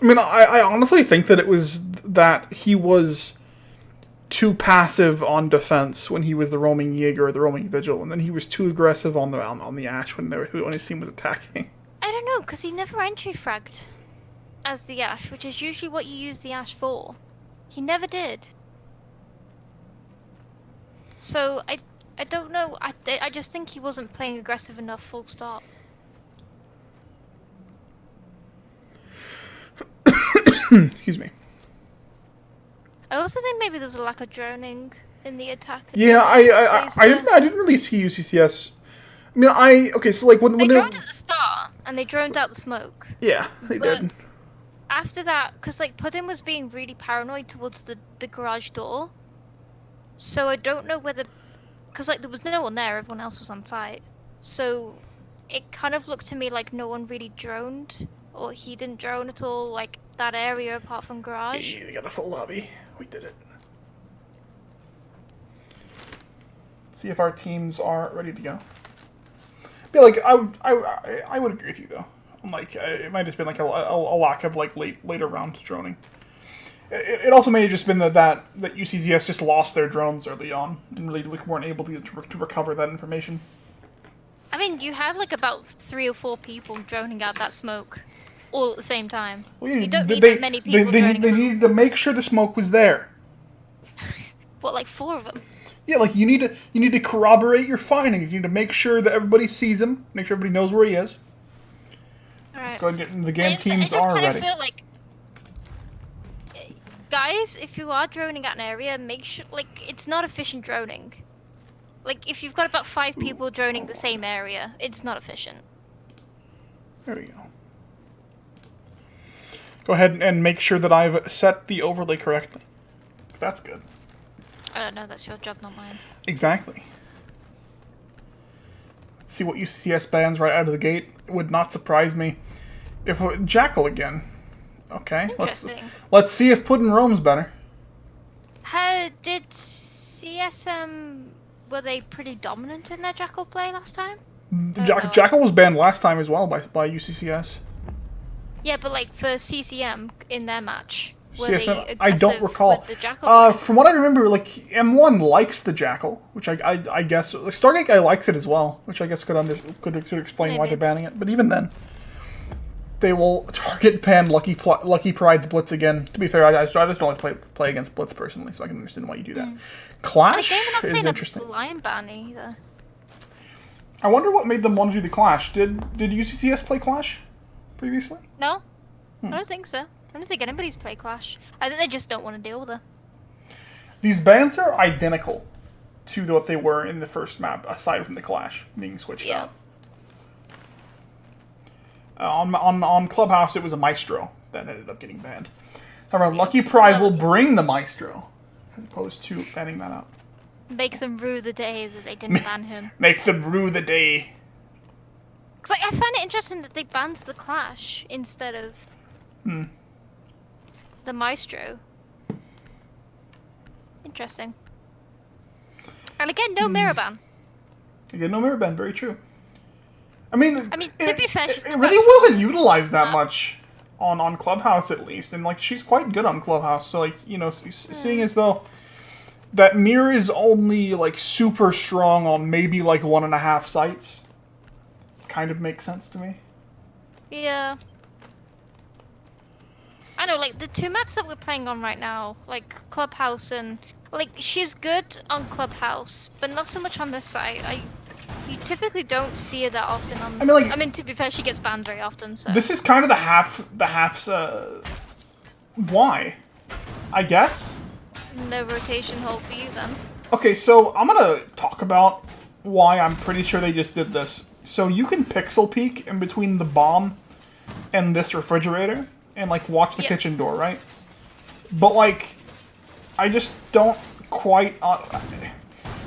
I mean, I honestly think that it was that he was too passive on defense when he was the roaming Jaeger or the roaming Vigil, and then he was too aggressive on the Ash when his team was attacking. I don't know, because he never entry fragged as the Ash, which is usually what you use the Ash for. He never did. So I don't know. I just think he wasn't playing aggressive enough. Full stop. Excuse me. I also think maybe there was a lack of droning in the attack. Yeah, I didn't really see UCCS. I mean, okay, so like when they they droned at the start and they droned out the smoke. Yeah, they did. After that, because like Puddin was being really paranoid towards the garage door, so I don't know whether, because like there was no one there, everyone else was on site, so it kind of looked to me like no one really droned, or he didn't drone at all, like that area apart from garage. Hey, we got a full lobby. We did it. Let's see if our teams are ready to go. But like I would agree with you though. Like it might have just been like a lack of like later round droning. It also may have just been that UCCS just lost their drones early on and really weren't able to recover that information. I mean, you had like about 3 or 4 people droning out that smoke all at the same time. Well, you don't need that many people They needed to make sure the smoke was there. What, like 4 of them? Yeah, like you need to corroborate your findings. You need to make sure that everybody sees him, make sure everybody knows where he is. Alright. The game teams are ready. I feel like, guys, if you are droning at an area, make sure, like, it's not efficient droning. Like, if you've got about 5 people droning the same area, it's not efficient. There we go. Go ahead and make sure that I've set the overlay correctly. That's good. I don't know, that's your job, not mine. Exactly. Let's see what UCCS bans right out of the gate. It would not surprise me if Jackal again. Okay, let's see if Puddin' roams better. Did CSM, were they pretty dominant in their Jackal play last time? Jackal was banned last time as well by UCCS. Yeah, but like for CCM in their match, were CSM, they I don't recall. with the Jackal from what I remember, like M1 likes the Jackal, which I guess like, Stargate guy likes it as well, which I guess could explain why they're banning it. But even then, they will target ban Lucky Pride's Blitz again. To be fair, I just don't like to play against Blitz personally, so I can understand why you do that. Clash is interesting. A lion ban either. I wonder what made them want to do the Clash. Did UCCS play Clash previously? No, I don't think so. I don't think anybody's played Clash. I think they just don't want to deal with it. These bans are identical to what they were in the first map, aside from the Clash being switched out. On Clubhouse, it was a Maestro that ended up getting banned. However, Lucky Pride will bring the Maestro, as opposed to banning that out. Make them rue the day that they didn't ban him. Make them rue the day. Cause like, I find it interesting that they banned the Clash instead of the Maestro. Interesting. And again, no mirror ban. Again, no mirror ban. Very true. I mean, to be fair, it really wasn't utilized that much on Clubhouse, at least, and like she's quite good on Clubhouse. So like seeing as though that mirror is only like super strong on maybe like 1.5 sites, kind of makes sense to me. Yeah. I know, like the 2 maps that we're playing on right now, like Clubhouse and like she's good on Clubhouse, but not so much on this site. You typically don't see her that often on. I mean, to be fair, she gets banned very often. So this is kind of the half's. Why? I guess. No rotation hold for you then. Okay, so I'm gonna talk about why I'm pretty sure they just did this. So you can pixel peek in between the bomb and this refrigerator and like watch the kitchen door, right? But like, I just don't quite.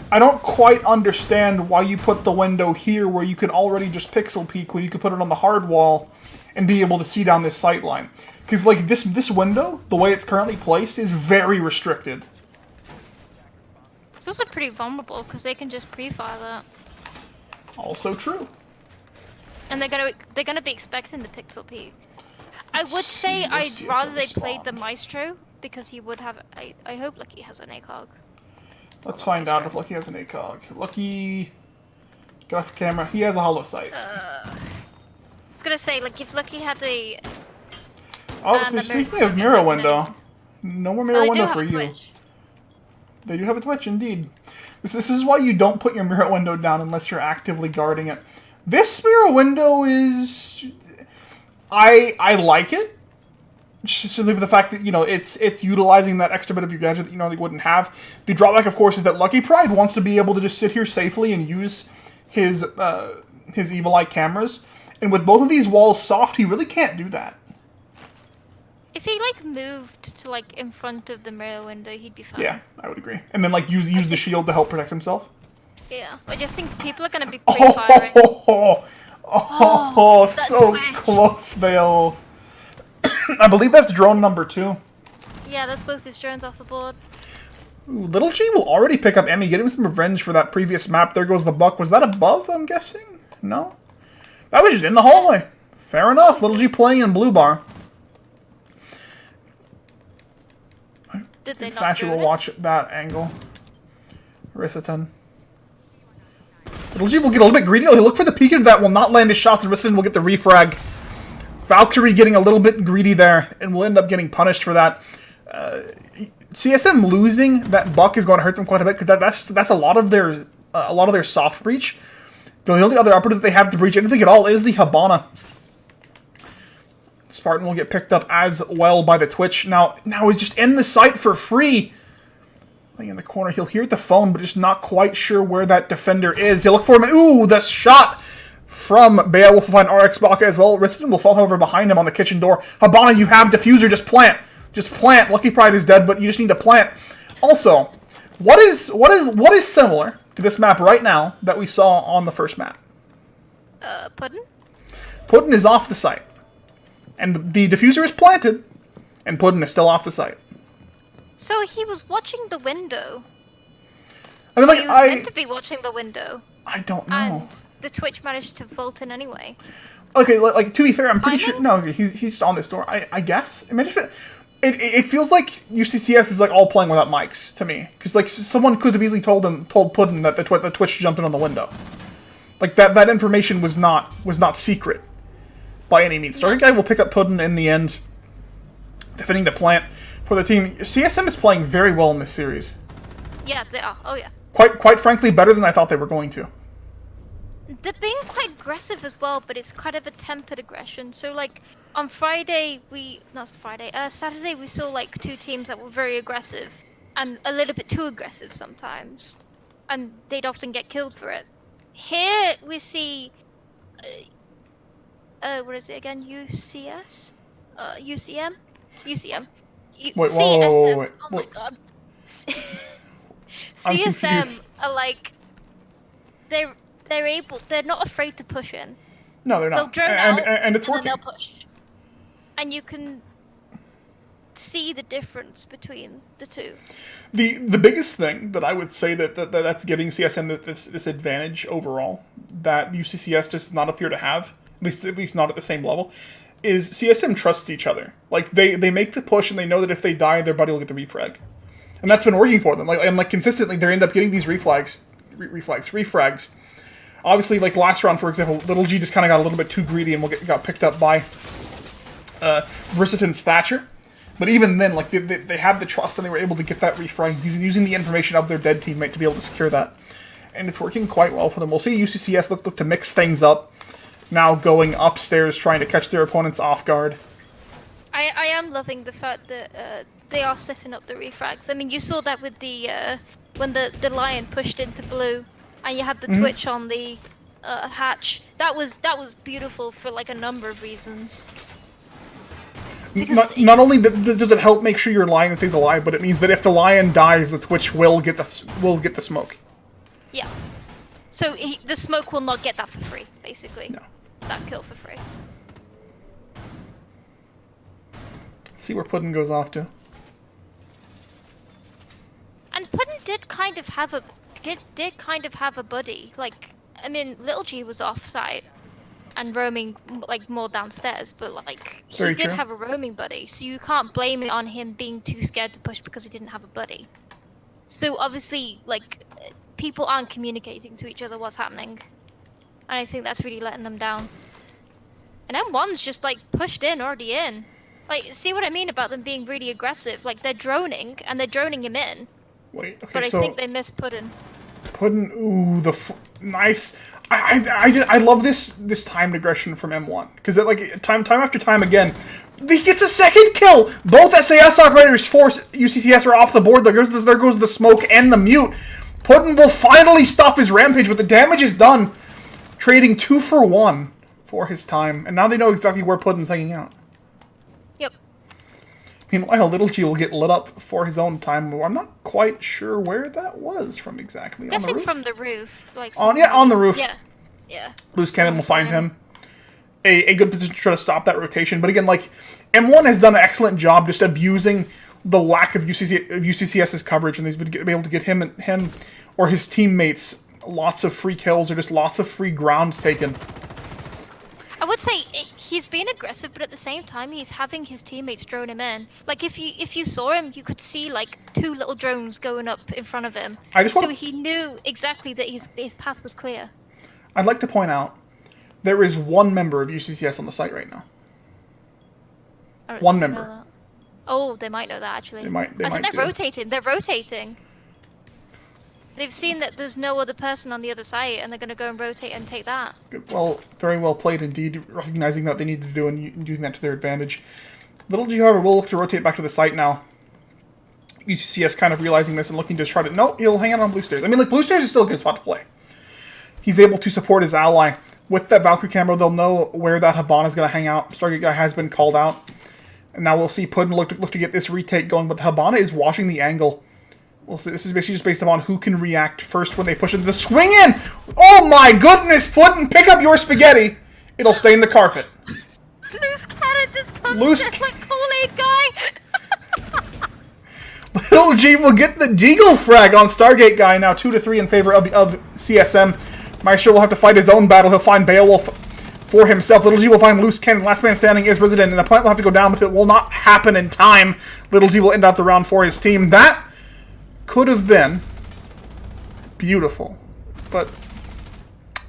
I don't quite understand why you put the window here where you can already just pixel peek when you could put it on the hard wall and be able to see down this sight line. Because like this window, the way it's currently placed, is very restricted. It's also pretty vulnerable because they can just pre-fire that. Also true. And they're gonna be expecting the pixel peak. I would Let's say see if I'd CSM rather they played the respond. Maestro because he would have. I hope Lucky has an ACOG. Let's find out if Lucky has an ACOG. Lucky, get off the camera. He has a hollow sight. I was gonna say, like, if Lucky had a. Oh, speaking of mirror window, no more mirror window for you. Twitch. They do have a Twitch, indeed. This is why you don't put your mirror window down unless you're actively guarding it. This mirror window is... I like it. Just simply for the fact that, you know, it's utilizing that extra bit of your gadget that you normally wouldn't have. The drawback, of course, is that Lucky Pride wants to be able to just sit here safely and use his Evil Eye cameras. And with both of these walls soft, he really can't do that. If he like moved to like in front of the mirror window, he'd be fine. Yeah, I would agree. And then like use the shield to help protect himself. Yeah, I just think people are gonna be pre-firing. So close, Vale. I believe that's drone number 2. Yeah, that's both his drones off the board. Ooh, Little G will already pick up Emmy, getting some revenge for that previous map. There goes the buck. Was that above, I'm guessing? No? That was just in the hallway. Fair enough. Little G playing in blue bar. Did they not Thatcher will watch that angle. Rissiton. Little G will get a little bit greedy. He'll look for the peek into that, will not land his shots, and Rissiton will get the refrag. Valkyrie getting a little bit greedy there, and will end up getting punished for that. CSM losing that buck is going to hurt them quite a bit, because that's a lot of their soft breach. The only other upper that they have to breach anything at all is the Habana. Spartan will get picked up as well by the Twitch. Now he's just in the sight for free. Laying in the corner, he'll hear the phone, but just not quite sure where that defender is. He'll look for him. Ooh, the shot from Beowulf will find RX Baka as well. Riston will fall over behind him on the kitchen door. Habana, you have diffuser. Just plant. Just plant. Lucky Pride is dead, but you just need to plant. Also, what is similar to this map right now that we saw on the first map? Puddin? Puddin is off the site. And the diffuser is planted, and Puddin is still off the site. So he was watching the window. I mean, like, he was meant to be watching the window. I don't know. And the Twitch managed to vault in anyway. Okay, like to be fair, I'm pretty sure. No, he's on this door. I guess. I mean, it feels like UCCS is like all playing without mics to me, because like someone could have easily told Puddin that the Twitch jumped in on the window. Like that information was not secret by any means. Starting Guy will pick up Puddin in the end, defending the plant for the team. CSM is playing very well in this series. Yeah, they are. Oh yeah. Quite frankly, better than I thought they were going to. They're being quite aggressive as well, but it's kind of a tempered aggression. So like on Saturday we saw like two teams that were very aggressive and a little bit too aggressive sometimes, and they'd often get killed for it. Here we see, what is it again? UCS, UCM, UCM. Wait, CSM. Oh my wait. god. I'm CSM confused. are like they're not afraid to push in. No, they're They'll not. drone out And it's and working. then they'll push. And you can see the difference between the two. The biggest thing that I would say that's giving CSM this advantage overall that UCCS does not appear to have, at least not at the same level, is CSM trusts each other. Like they make the push and they know that if they die, their buddy will get the refrag, and that's been working for them. Like consistently, they end up getting these refrags. Obviously, like last round, for example, Little G just kind of got a little bit too greedy and got picked up by Rissiton's Thatcher. But even then, like they have the trust and they were able to get that refrag using the information of their dead teammate to be able to secure that, and it's working quite well for them. We'll see UCCS look to mix things up. Now going upstairs, trying to catch their opponents off guard. I am loving the fact that they are setting up the refrags. I mean, you saw that with the when the lion pushed into blue, and you had the Twitch on the hatch. That was beautiful for like a number of reasons. Not only does it help make sure your lion stays alive, but it means that if the lion dies, the Twitch will get the smoke. Yeah. So the smoke will not get that for free, basically. No. That kill for free. See where Puddin goes off to. And Puddin did kind of have a buddy. Like, I mean, Little G was off site, and roaming like more downstairs, but like he Very did true. have a roaming buddy, so you can't blame it on him being too scared to push because he didn't have a buddy. So obviously, like people aren't communicating to each other what's happening, and I think that's really letting them down. And M1's just like pushed in, already in. Like, see what I mean about them being really aggressive? Like they're droning and they're droning him in. Wait, okay, But I so think they missed Puddin. Puddin, ooh, nice. I love this timed aggression from M1 because like time after time again, he gets a second kill. Both SAS operators for UCCS are off the board. There goes the smoke and the mute. Puddin will finally stop his rampage, but the damage is done. Trading 2 for 1 for his time, and now they know exactly where Puddin's hanging out. Yep. Meanwhile, Little G will get lit up for his own time. I'm not quite sure where that was from exactly. Guessing on the roof? from the roof, like on the roof. Yeah, yeah. Loose cannon will find him. A good position to try to stop that rotation. But again, like M1 has done an excellent job just abusing the lack of UCCS's coverage, and he's been able to get him or his teammates lots of free kills or just lots of free ground taken. I would say he's being aggressive, but at the same time, he's having his teammates drone him in. Like if you saw him, you could see like 2 little drones going up in front of him. So he knew exactly that his path was clear. I'd like to point out there is 1 member of UCCS on the site right now. 1 member. Oh, they might know that actually. I think they're rotating. They're rotating. They've seen that there's no other person on the other side, and they're going to go and rotate and take that. Well, very well played indeed, recognizing that they need to do and using that to their advantage. Little G, however, will look to rotate back to the site now. UCCS kind of realizing this and looking to try to... Nope, he'll hang out on Blue Stairs. I mean, like, Blue Stairs is still a good spot to play. He's able to support his ally. With that Valkyrie camera, they'll know where that Habana is going to hang out. Stargate guy has been called out. And now we'll see Puddin look to get this retake going, but the Habana is watching the angle. We'll see. This is basically just based upon who can react first when they push into the swing in. Oh my goodness, Puddin, pick up your spaghetti. It'll stain the carpet. Loose cannon just comes Loose like Kool-Aid guy. Little G will get the Deagle frag on Stargate guy, now 2-3 in favor of CSM. Maestro will have to fight his own battle. He'll find Beowulf for himself. Little G will find Loose Cannon. Last man standing is Resident, and the plant will have to go down, but it will not happen in time. Little G will end out the round for his team. That could have been beautiful, but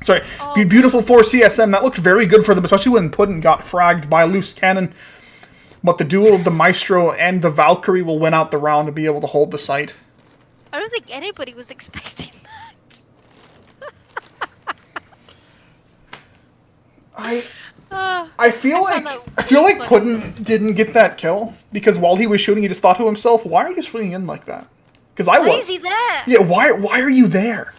sorry, be beautiful for CSM. That looked very good for them, especially when Puddin got fragged by Loose Cannon. But the duel of the Maestro and the Valkyrie will win out the round to be able to hold the site. I don't think anybody was expecting that. I feel like Puddin didn't get that kill because while he was shooting, he just thought to himself, "Why are you swinging in like that?" Because why is he there? Yeah, why are you there?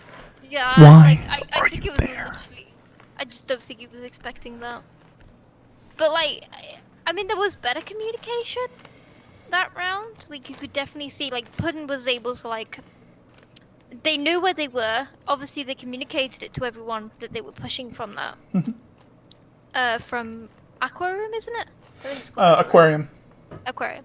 Yeah, why I think it was literally. I just don't think he was expecting that. But like, I mean, there was better communication that round. Like, you could definitely see, like, Puddin was able to like. They knew where they were. Obviously, they communicated it to everyone that they were pushing from that. From Aquarium, isn't it? I think it's called Aquarium. Aquarium.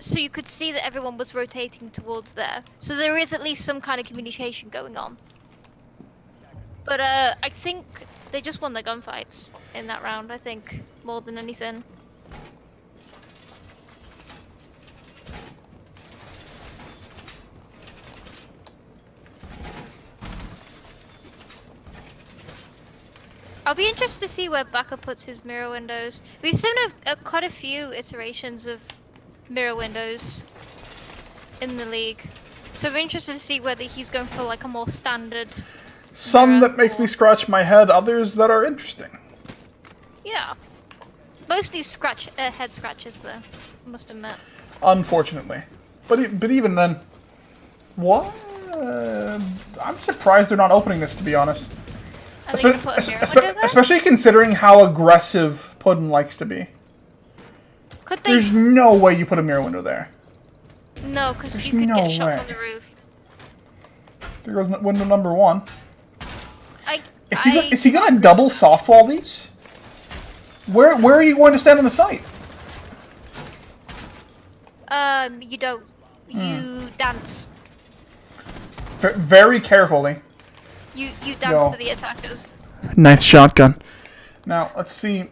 So you could see that everyone was rotating towards there. So there is at least some kind of communication going on. But I think they just won the gunfights in that round, I think, more than anything. I'll be interested to see where Baka puts his mirror windows. We've seen quite a few iterations of mirror windows in the league, so I'm interested to see whether he's going for like a more standard. Some that make me scratch my head, others that are interesting. Yeah, mostly head scratches though, I must admit. Unfortunately, but even then, what? I'm surprised they're not opening this, to be honest. Especially considering how aggressive Puddin likes to be. Could they? There's no way you put a mirror window there. No, because you could get shot from the roof. There goes window number 1. Is he gonna double soft wall these? Where are you going to stand on the site? You don't. You dance. Very carefully. You dance to the attackers. Nice shotgun. Now, let's see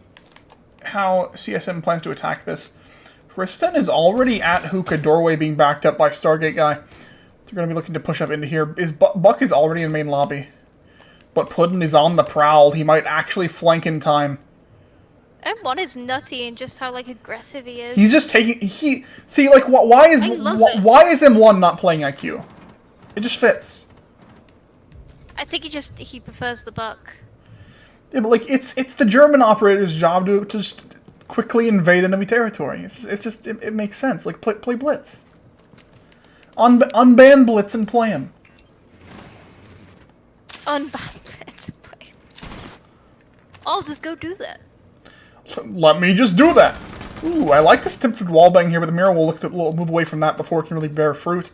how CSM plans to attack this. Riston is already at hookah doorway being backed up by Stargate guy. They're going to be looking to push up into here. Buck is already in main lobby. But Puddin is on the prowl. He might actually flank in time. M1 is nutty in just how like aggressive he is. He's just taking see like why is M1 not playing IQ? It just fits. I think he prefers the Buck. Yeah, but like it's the German operator's job to just quickly invade enemy territory. It makes sense. Like play Blitz. Unban Blitz and play him. Unban Blitz and play him. I'll just go do that. So let me just do that. Ooh, I like this attempted wallbang here, but the mirror will move away from that before it can really bear fruit.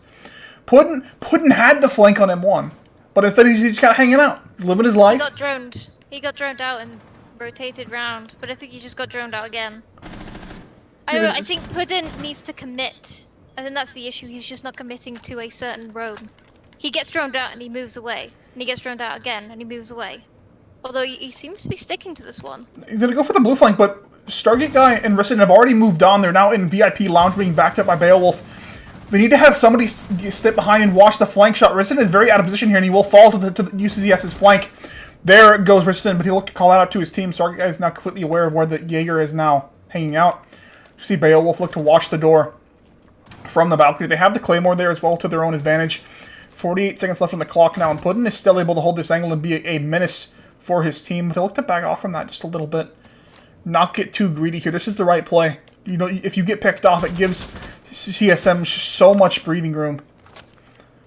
Puddin had the flank on M1, but instead he's just kind of hanging out. He's living his life. He got droned out and rotated round, but I think he just got droned out again. I don't know, I think Puddin needs to commit. I think that's the issue. He's just not committing to a certain roam. He gets droned out and he moves away. And he gets droned out again and he moves away. Although he seems to be sticking to this one. He's going to go for the blue flank, but Stargate guy and Riston have already moved on. They're now in VIP lounge being backed up by Beowulf. They need to have somebody step behind and watch the flank shot. Riston is very out of position here, and he will fall to the UCCS's flank. There goes Riston, but he'll look to call that out to his team. Stargate guy is now completely aware of where the Jaeger is now hanging out. You see Beowulf look to watch the door from the balcony. They have the Claymore there as well to their own advantage. 48 seconds left on the clock now, and Puddin is still able to hold this angle and be a menace for his team. But he'll look to back off from that just a little bit. Not get too greedy here. This is the right play. You know, if you get picked off, it gives CSM so much breathing room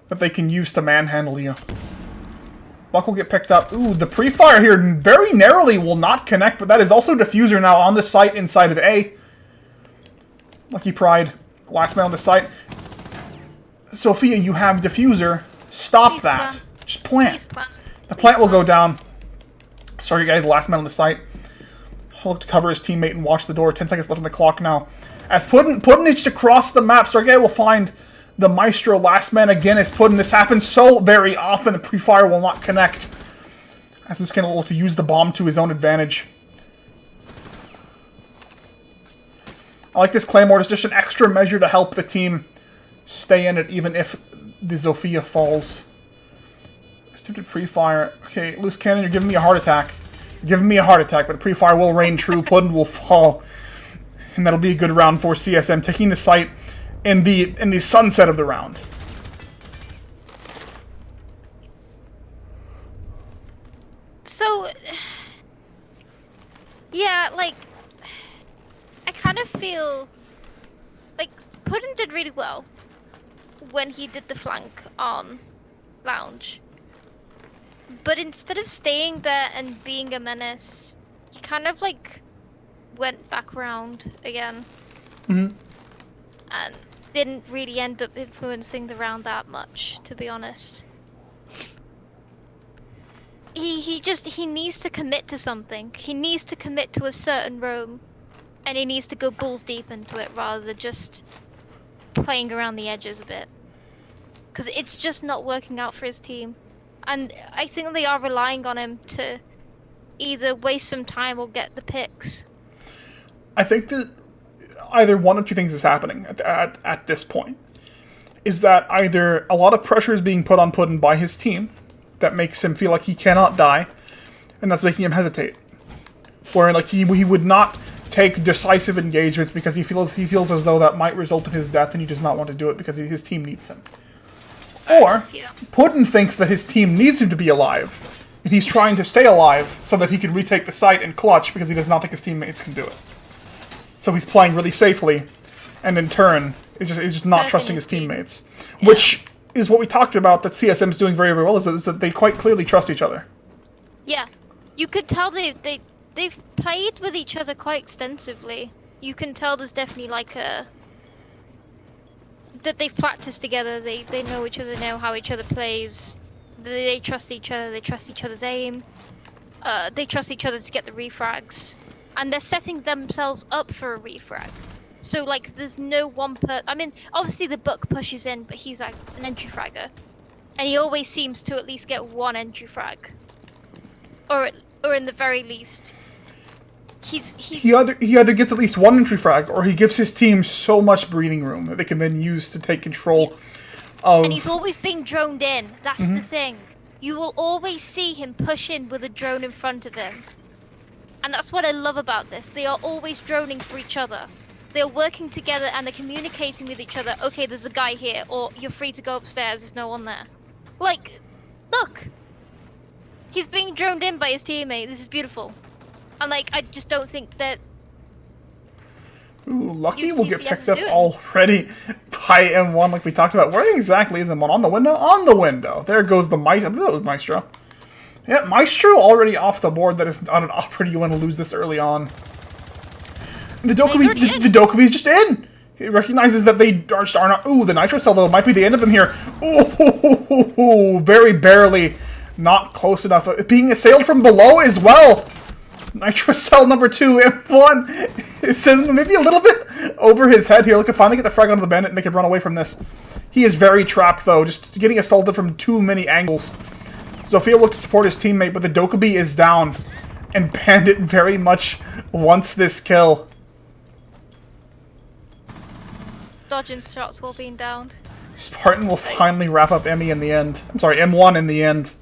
that they can use to manhandle you. Buck will get picked up. Ooh, the pre-fire here very narrowly will not connect, but that is also Diffuser now on the site inside of A. Lucky Pride, last man on the site. Sophia, you have Diffuser. Stop that. Just plant. The plant will go down. Sorry, guys, last man on the site. He'll look to cover his teammate and watch the door. 10 seconds left on the clock now. As Puddin is across the map, Stargate will find the Maestro last man again as Puddin. This happens so very often, the pre-fire will not connect. As this can look to use the bomb to his own advantage. I like this Claymore. It's just an extra measure to help the team stay in it, even if the Zofia falls. Attempted pre-fire. Okay, Loose Cannon, you're giving me a heart attack. You're giving me a heart attack, but the pre-fire will reign true. Puddin will fall. And that'll be a good round for CSM, taking the site in the sunset of the round. So, yeah, like, I kind of feel like Puddin did really well when he did the flank on Lounge. But instead of staying there and being a menace, he kind of like went back around again. Mm-hmm. And didn't really end up influencing the round that much, to be honest. He needs to commit to something. He needs to commit to a certain roam. And he needs to go balls deep into it rather than just playing around the edges a bit. Because it's just not working out for his team. And I think they are relying on him to either waste some time or get the picks. I think that either one of two things is happening at this point. Is that either a lot of pressure is being put on Puddin by his team that makes him feel like he cannot die, and that's making him hesitate. Where like he would not take decisive engagements because he feels as though that might result in his death, and he does not want to do it because his team needs him. Or Puddin thinks that his team needs him to be alive, and he's trying to stay alive so that he can retake the site and clutch because he does not think his teammates can do it. So he's playing really safely, and in turn is just not trusting his teammates, which is what we talked about that CSM is doing very, very well. Is that they quite clearly trust each other. Yeah, you could tell they've played with each other quite extensively. You can tell there's definitely like that they've practiced together. They know each other, know how each other plays. They trust each other. They trust each other's aim. They trust each other to get the refrags, and they're setting themselves up for a refrag. So like, there's no one I mean, obviously the Buck pushes in, but he's like an entry fragger, and he always seems to at least get one entry frag, or or in the very least, he's he either gets at least one entry frag, or he gives his team so much breathing room that they can then use to take control of. And he's always being droned in. That's the thing. You will always see him push in with a drone in front of him. And that's what I love about this. They are always droning for each other. They're working together and they're communicating with each other. Okay, there's a guy here, or you're free to go upstairs, there's no one there. Like, look! He's being droned in by his teammate. This is beautiful. And like, I just don't think that... Ooh, Lucky UCCS will get picked up doing. already by M1 like we talked about. Where exactly is M1? On the window? On the window. There goes the Maestro. I believe that was Maestro. Yeah, Maestro already off the board. That is not an opportunity you want to lose this early on. The Dokumi's just in! He recognizes that they are not... Ooh, the Nitro Cell, though, might be the end of them here. Ooh, very barely. Not close enough. Being assailed from below as well. Nitro Cell number 2, M1. It says maybe a little bit over his head here. Look, finally get the frag onto the bandit and make it run away from this. He is very trapped, though, just getting assaulted from too many angles. Zofia will support his teammate, but the Dokumi is down. And Bandit very much wants this kill. Dodging shots while being downed. Spartan will finally wrap up Emmy in the end. I'm sorry, M1 in the end.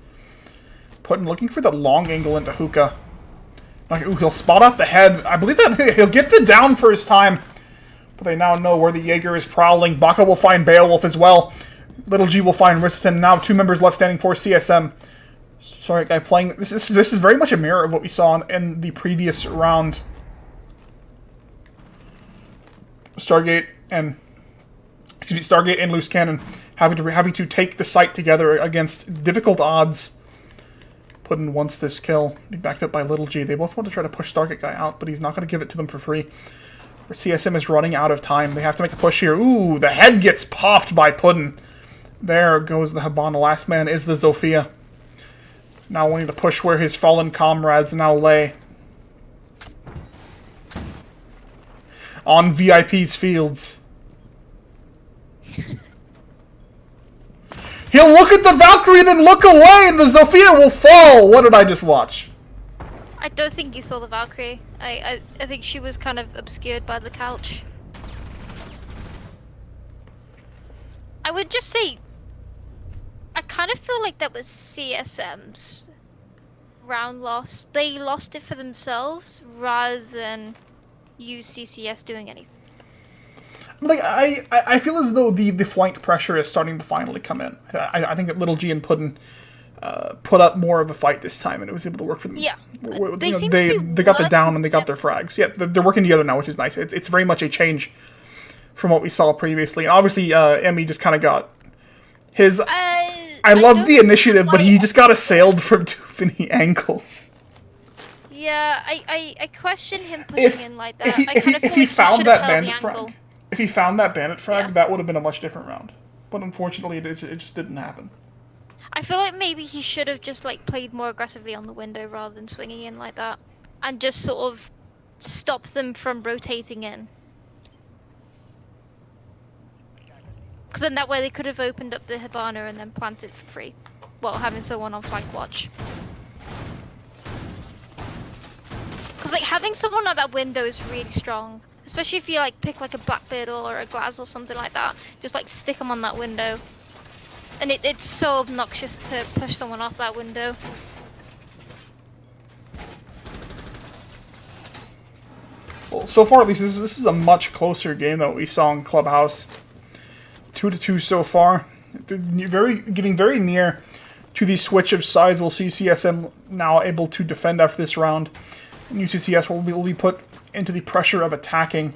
Putin looking for the long angle into Hookah. Like, ooh, he'll spot out the head. I believe that he'll get the down first time. But they now know where the Jaeger is prowling. Baka will find Beowulf as well. Little G will find Riston. Now 2 members left standing for CSM. Sorry, guy playing... This is very much a mirror of what we saw in the previous round. Stargate and Loose Cannon having to take the site together against difficult odds. Puddin wants this kill. Be backed up by Little G. They both want to try to push Stargate guy out, but he's not going to give it to them for free. CSM is running out of time. They have to make a push here. Ooh, the head gets popped by Puddin. There goes the Haban. The last man is the Zofia. Now wanting to push where his fallen comrades now lay. On VIP's fields. He'll look at the Valkyrie and then look away and the Zofia will fall! What did I just watch? I don't think you saw the Valkyrie. I think she was kind of obscured by the couch. I would just say, I kind of feel like that was CSM's round loss. They lost it for themselves rather than UCCS doing anything. Like, I feel as though the flank pressure is starting to finally come in. I think that Little G and Puddin put up more of a fight this time, and it was able to work for them. Yeah, they got the down and they got their frags. Yeah, they're working together now, which is nice. It's very much a change from what we saw previously. And obviously, Emmy just kind of got his... I love the initiative, but he just got assailed from too many angles. Yeah, I question him pushing in like that. If he found that bandit frag, that would have been a much different round. But unfortunately, it just didn't happen. I feel like maybe he should have just like played more aggressively on the window rather than swinging in like that, and just sort of stopped them from rotating in. Because then that way they could have opened up the Hibana and then planted for free, while having someone on flank watch. Because like having someone at that window is really strong, especially if you like pick like a Blackbeard or a Glaz or something like that. Just like stick them on that window, and it's so obnoxious to push someone off that window. Well, so far at least this is a much closer game than what we saw in Clubhouse. 2-2 so far. Getting very near to the switch of sides. We'll see CSM now able to defend after this round. And UCCS will be put into the pressure of attacking.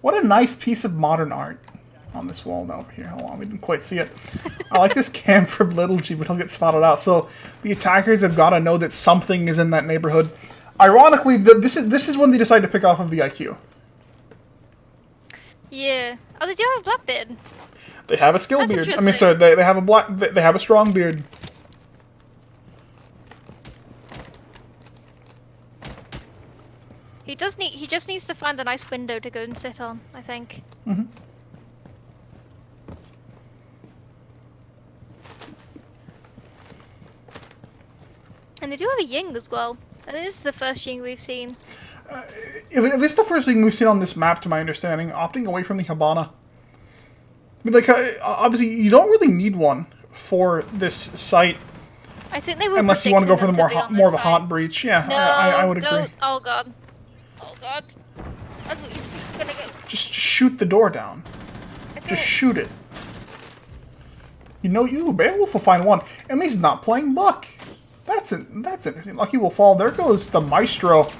What a nice piece of modern art on this wall now over here. Hold on, we didn't quite see it. I like this cam from Little G, but he'll get spotted out. So the attackers have got to know that something is in that neighborhood. Ironically, this is when they decide to pick off of the IQ. Yeah. Oh, they do have a Blackbeard. They have a skill beard. I mean, sorry, they have a they have a strong beard. He just needs to find a nice window to go and sit on, I think. Mm-hmm. And they do have a Ying as well. I think this is the first Ying we've seen. This is the first thing we've seen on this map, to my understanding, opting away from the Habana. I mean, like, obviously, you don't really need one for this site. I think they were unless you want to go for the more of a side. hot breach. Yeah, No, I would agree. don't. Oh god. Oh god. I thought you were gonna get... Just shoot the door down. Just shoot it. You know, Beowulf will find one. And he's not playing Buck. That's interesting. Lucky will fall. There goes the Maestro.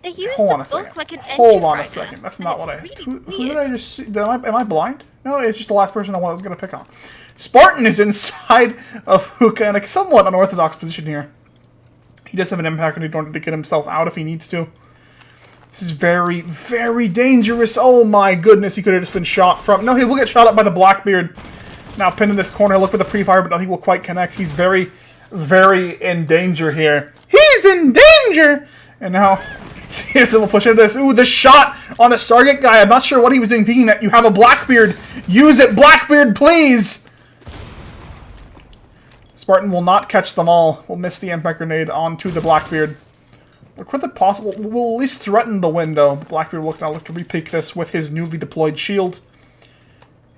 They used Hold on the a second. book like an Hold on a engine second. writer, That's and not it's what I... really Who did weird. I just see? Am I blind? No, it's just the last person I was going to pick on. Spartan is inside of Hookah in a somewhat unorthodox position here. He does have an impact in order to get himself out if he needs to. This is very, very dangerous. Oh my goodness, he could have just been shot from... No, he will get shot up by the Blackbeard. Now pinned in this corner, look for the pre-fire, but nothing will quite connect. He's very, very in danger here. He's in danger! And now, CSM will push into this. Ooh, the shot on a Stargate guy. I'm not sure what he was doing peeking that. You have a Blackbeard. Use it, Blackbeard, please! Spartan will not catch them all. Will miss the impact grenade onto the Blackbeard. Look for the possible... We'll at least threaten the window. Blackbeard will now look to repeak this with his newly deployed shield.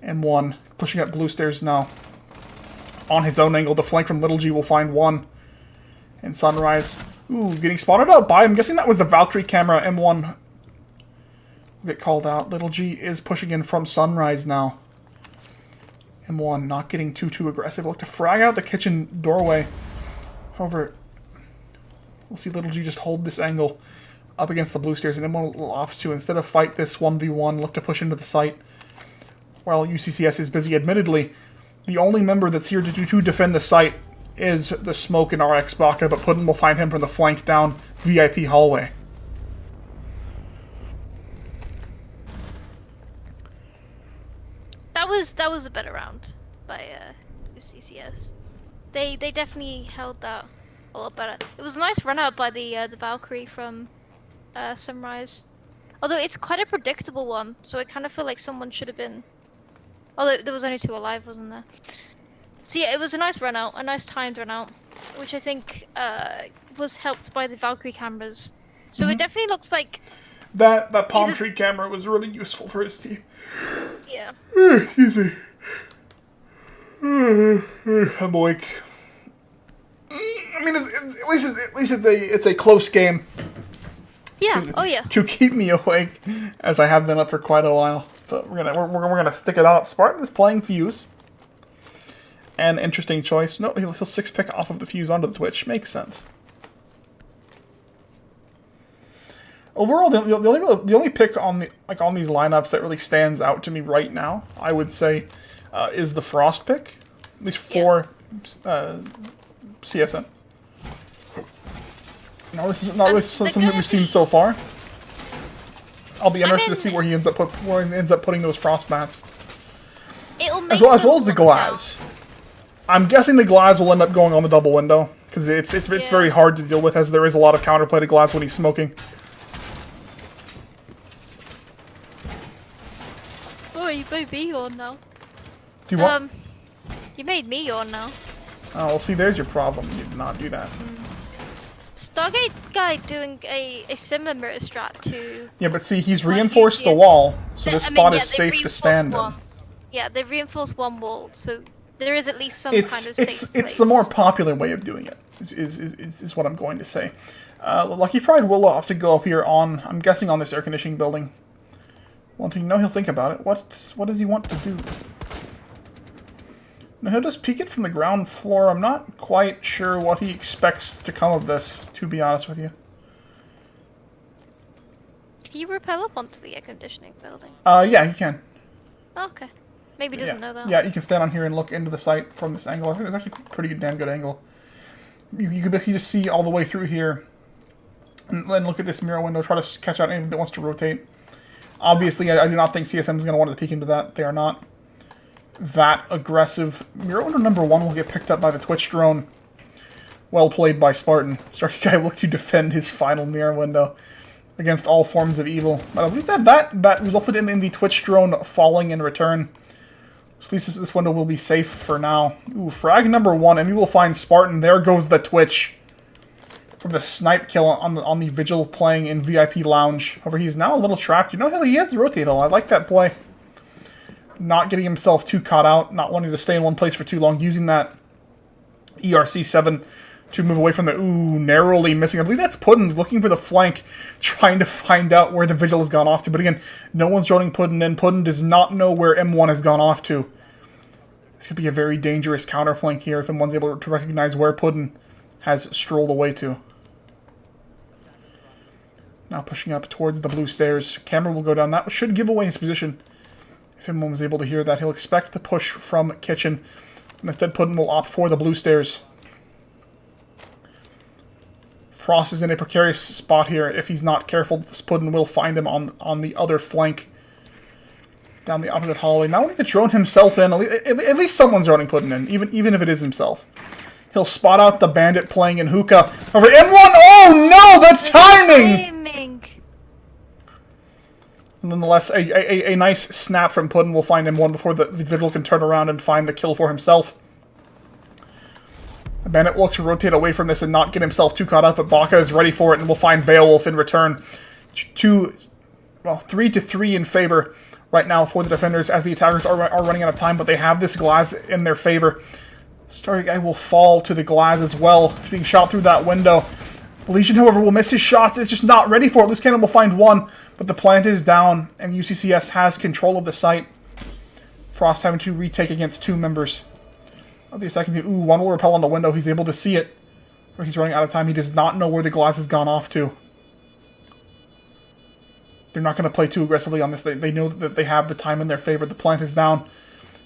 M1 pushing up blue stairs now. On his own angle, the flank from Little G will find one. And Sunrise. Ooh, getting spotted out by... I'm guessing that was the Valkyrie camera. M1 will get called out. Little G is pushing in from Sunrise now. M1 not getting too aggressive. Look to frag out the kitchen doorway. However, we'll see Little G just hold this angle up against the blue stairs, and M1 will opt to, instead of fight this 1v1, look to push into the site. While UCCS is busy, admittedly, the only member that's here to defend the site is the Smoke and RX Baka, but Puddin will find him from the flank down VIP hallway. That was a better round by UCCS. They definitely held that a lot better. It was a nice run out by the Valkyrie from Sunrise. Although it's quite a predictable one, so I kind of feel like someone should have been... Although there was only 2 alive, wasn't there? So yeah, it was a nice run out, a nice timed run out, which I think was helped by the Valkyrie cameras. So it definitely looks like... That palm tree camera was really useful for his team. Yeah. Excuse me. I'm awake. I mean, at least it's a close game. Yeah. Oh yeah. To keep me awake, as I have been up for quite a while. But we're gonna stick it out. Spartan is playing Fuse. An interesting choice. No, he'll 6-pick off of the Fuse onto the Twitch. Makes sense. Overall, the only pick on these lineups that really stands out to me right now, I would say, is the Frost pick, at least for CSM. Not really something that we've seen so far. I'll be interested to see where he ends up putting those Frost mats, as well as the Glass. I'm guessing the Glass will end up going on the double window because it's very hard to deal with, as there is a lot of counterplay to Glass when he's smoking. Oh, you made me yawn now. Do you want? You made me yawn now. Oh, well, see, there's your problem. You did not do that. Stargate guy doing a similar mirror strat to... Yeah, but see, he's reinforced the wall, so this spot is safe to stand in. Yeah, they've reinforced one wall, so there is at least some kind of safe It's the more popular way of doing it, is what I'm going to say. Lucky Pride will have to go up here on, I'm guessing, on this air conditioning building. One thing, no, he'll think about it. What does he want to do? No, he'll just peek it from the ground floor. I'm not quite sure what he expects to come of this, to be honest with you. Can you rappel up onto the air conditioning building? Yeah, he can. Oh, okay. Maybe he doesn't know that. Yeah, you can stand on here and look into the site from this angle. I think it's actually a pretty damn good angle. You can basically just see all the way through here. And then look at this mirror window, try to catch out anything that wants to rotate. Obviously, I do not think CSM is going to want to peek into that. They are not that aggressive. Mirror window number 1 will get picked up by the Twitch drone. Well played by Spartan. Starkey Guy will look to defend his final mirror window against all forms of evil. But I believe that resulted in the Twitch drone falling in return. So at least this window will be safe for now. Ooh, frag number 1, and we will find Spartan. There goes the Twitch. from the snipe kill on the Vigil playing in VIP Lounge. However, he's now a little trapped. You know, he has the rotate, though. I like that play. Not getting himself too caught out, not wanting to stay in one place for too long, using that ERC7 to move away from the... Ooh, narrowly missing. I believe that's Puddin looking for the flank, trying to find out where the Vigil has gone off to. But again, no one's joining Puddin in. Puddin does not know where M1 has gone off to. This could be a very dangerous counterflank here if M1's able to recognize where Puddin has strolled away to. Now pushing up towards the blue stairs. Camera will go down. That should give away his position. If anyone was able to hear that, he'll expect the push from Kitchen. And instead, Puddin will opt for the blue stairs. Frost is in a precarious spot here. If he's not careful, this Puddin will find him on the other flank. Down the opposite hallway. Now we need to drone himself in. At least someone's droning Puddin in, even if it is himself. He'll spot out the bandit playing in hookah. Over M1! Oh no! The timing! And nonetheless, a nice snap from Puddin will find M1 before the Vigil can turn around and find the kill for himself. The bandit will look to rotate away from this and not get himself too caught up, but Baka is ready for it and will find Beowulf in return. 3-3 in favor right now for the defenders as the attackers are running out of time, but they have this glass in their favor. Starry Guy will fall to the glass as well, being shot through that window. The Legion, however, will miss his shots. It's just not ready for it. Loose Cannon will find one, but the plant is down, and UCCS has control of the site. Frost having to retake against two members of the attacking team. Ooh, one will repel on the window. He's able to see it. Or he's running out of time. He does not know where the glass has gone off to. They're not going to play too aggressively on this. They know that they have the time in their favor. The plant is down.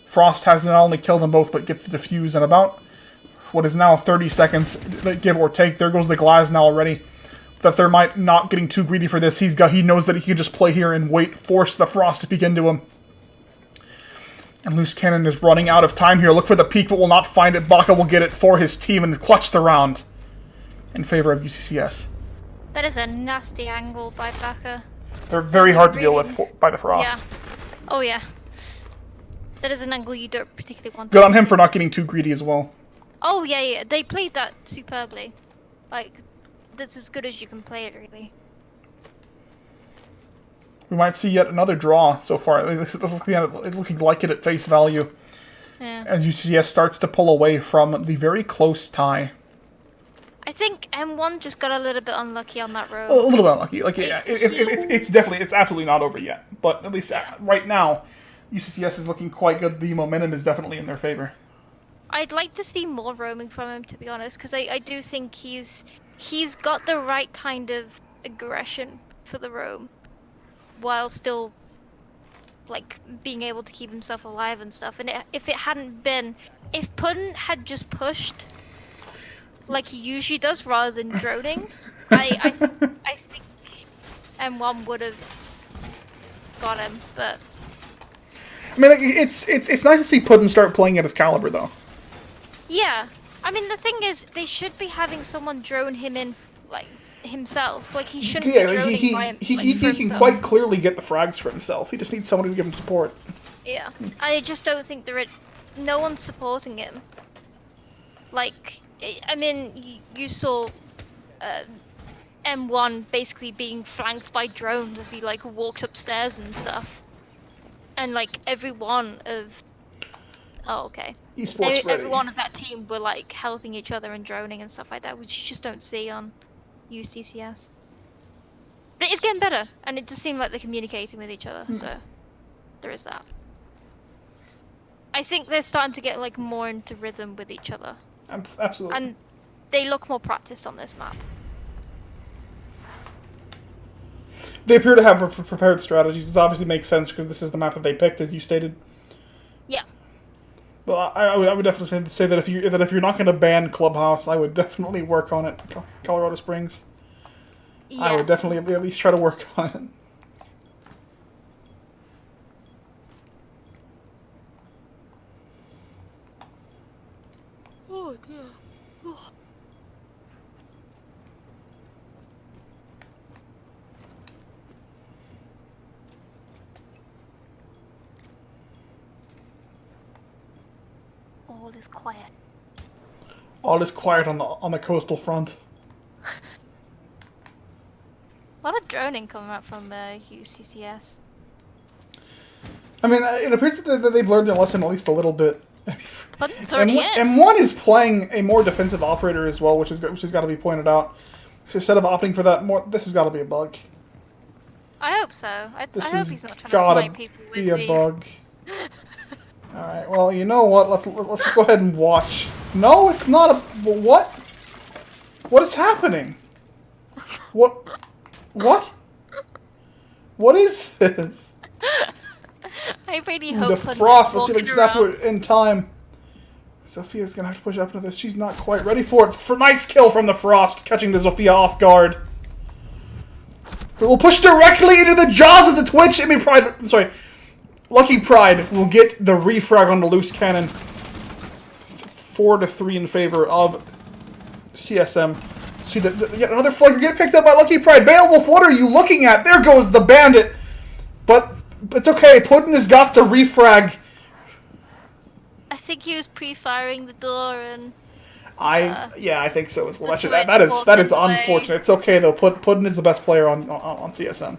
Frost has not only killed them both, but gets the defuse in about what is now 30 seconds, give or take. There goes the glass now already. The Thermite not getting too greedy for this. He knows that he can just play here and wait, force the Frost to peek into him. And Loose Cannon is running out of time here. Look for the peek, but will not find it. Baka will get it for his team and clutch the round in favor of UCCS. That is a nasty angle by Baka. They're very hard to deal with by the Frost. Yeah. Oh yeah. That is an angle you don't particularly want. Good on him for not getting too greedy as well. Oh yeah. They played that superbly. Like, that's as good as you can play it, really. We might see yet another draw so far. It's looking like it at face value. Yeah. As UCCS starts to pull away from the very close tie. I think M1 just got a little bit unlucky on that road. A little bit unlucky. Like, yeah, it's absolutely not over yet. But at least right now, UCCS is looking quite good. The momentum is definitely in their favor. I'd like to see more roaming from him, to be honest, because I do think he's got the right kind of aggression for the roam, while still, like, being able to keep himself alive and stuff. And if Puddin had just pushed like he usually does rather than droning, I think M1 would have got him. But I mean, like, it's nice to see Puddin start playing at his caliber, though. yeah, I mean, the thing is, they should be having someone drone him in, like, himself. Like, he shouldn't be droning by him. He can quite clearly get the frags for himself. He just needs someone to give him support. Yeah, I just don't think no one's supporting him. Like, I mean, you saw M1 basically being flanked by drones as he, like, walked upstairs and stuff. And, like, every one of... Oh, okay. Every one of that team were, like, helping each other and droning and stuff like that, which you just don't see on UCCS. But it's getting better, and it just seemed like they're communicating with each other, so there is that. I think they're starting to get, like, more into rhythm with each other. Absolutely. And they look more practiced on this map. They appear to have prepared strategies, which obviously makes sense because this is the map that they picked, as you stated. Yeah. Well, I would definitely say that if you're not going to ban Clubhouse, I would definitely work on it. Colorado Springs. Yeah. I would definitely at least try to work on it. Oh dear. Oh. All is quiet. All is quiet on the coastal front. learning coming up from UCCS. I mean, it appears that they've learned their lesson at least a little bit. Puddin's already in. M1 is playing a more defensive operator as well, which has got to be pointed out. So instead of opting for that more, this has got to be a bug. I hope so. I hope he's not trying to Gotta snipe people with be a bug. All right. Well, you know what? Let's go ahead and watch. No, it's not a what? What is happening? What? What? What is this? I really hope the frost. Let's see if I can snap it in time. Sophia's gonna have to push up into this. She's not quite ready for it. Nice kill from the frost, catching the Sophia off guard. It will push directly into the jaws of the Twitch. I mean, Pride. I'm sorry. Lucky Pride will get the refrag on the loose cannon. 4-3 in favor of CSM. See, yet another flagger get picked up by Lucky Pride. Beowulf, what are you looking at? There goes the bandit. But it's okay. Puddin has got the refrag. I think he was pre-firing the door and... yeah, I think so as well. That is unfortunate. It's okay though. Puddin is the best player on CSM.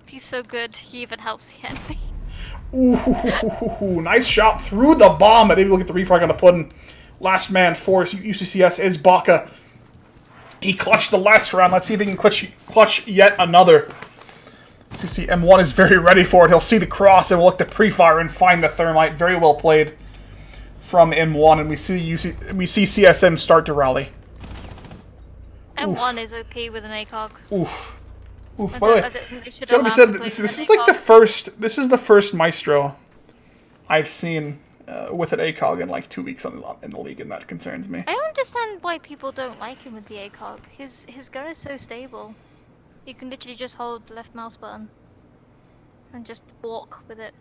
He's so good. He even helps the enemy. Ooh, nice shot through the bomb. But maybe we'll get the refrag on the Puddin. Last man for UCCS is Baka. He clutched the last round. Let's see if he can clutch yet another. You see, M1 is very ready for it. He'll see the cross and will look to pre-fire and find the thermite. Very well played from M1, and we see CSM start to rally. M1 is OP with an ACOG. Oof. By the way, it's gotta be said that this is like the first. This is the first Maestro I've seen with an ACOG in like 2 weeks in the league, and that concerns me. I don't understand why people don't like him with the ACOG. His gun is so stable. You can literally just hold the left mouse button and just walk with it.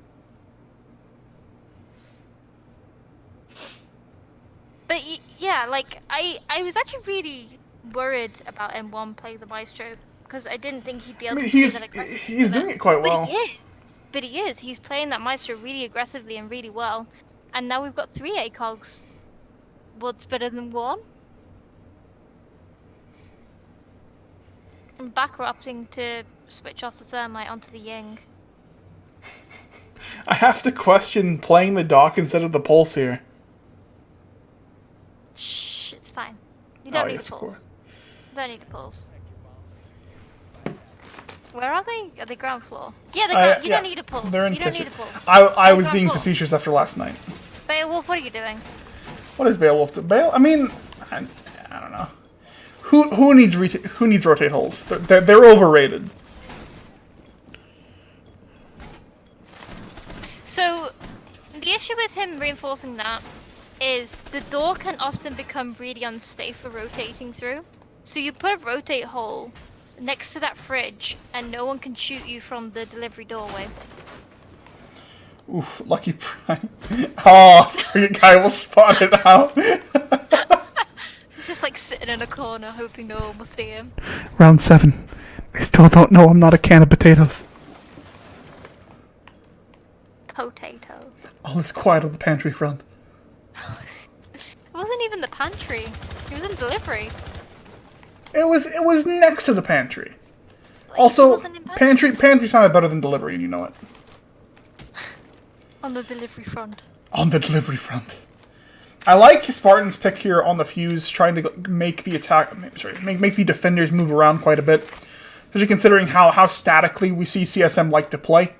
But yeah, like I was actually really worried about M1 playing the Maestro because I didn't think he'd be able to do that aggressively. He's doing it quite well. But he is. He's playing that Maestro really aggressively and really well. And now we've got 3 ACOGs. What's better than 1? And back we're opting to switch off the thermite onto the Ying. I have to question playing the dock instead of the pulse here. Shh, it's fine. You don't need the pulse. You don't need the pulse. Where are they? Are they ground floor? Yeah, you don't need a pulse. You don't need a pulse. I was being facetious after last night. Beowulf, what are you doing? What is Beowulf do? I mean, I don't know. Who needs rotate holes? They're overrated. So, the issue with him reinforcing that is the door can often become really unsafe for rotating through. So you put a rotate hole next to that fridge, and no one can shoot you from the delivery doorway. Oof, Lucky Prime. Oh, Target guy will spot it out. He's just like sitting in a corner hoping no one will see him. Round 7. They still don't know I'm not a can of potatoes. Potato. All is quiet on the pantry front. It wasn't even the pantry. He was in delivery. It was next to the pantry. Like, Also, pantry sounded better than delivery, and you know it. On the delivery front. On the delivery front. I like Spartan's pick here on the fuse, trying to make the make the defenders move around quite a bit. Especially considering how statically we see CSM like to play.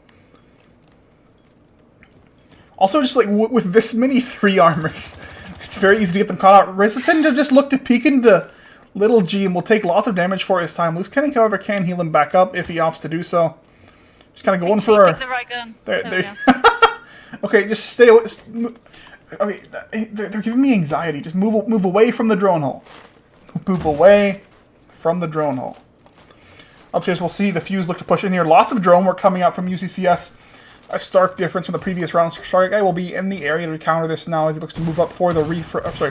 Also, just like with this many 3 armors, it's very easy to get them caught out. Riz tend to just look to peek into Little G and will take lots of damage for his time. Loose Cannon, however, can heal him back up if he opts to do so. Just kind of going for the right gun. There. Okay, just stay away. Okay, they're giving me anxiety. Just move away from the drone hole. Move away from the drone hole. Upstairs, we'll see the fuse look to push in here. Lots of drone work coming out from UCCS. A stark difference from the previous rounds. Target guy will be in the area to counter this now as he looks to move up for the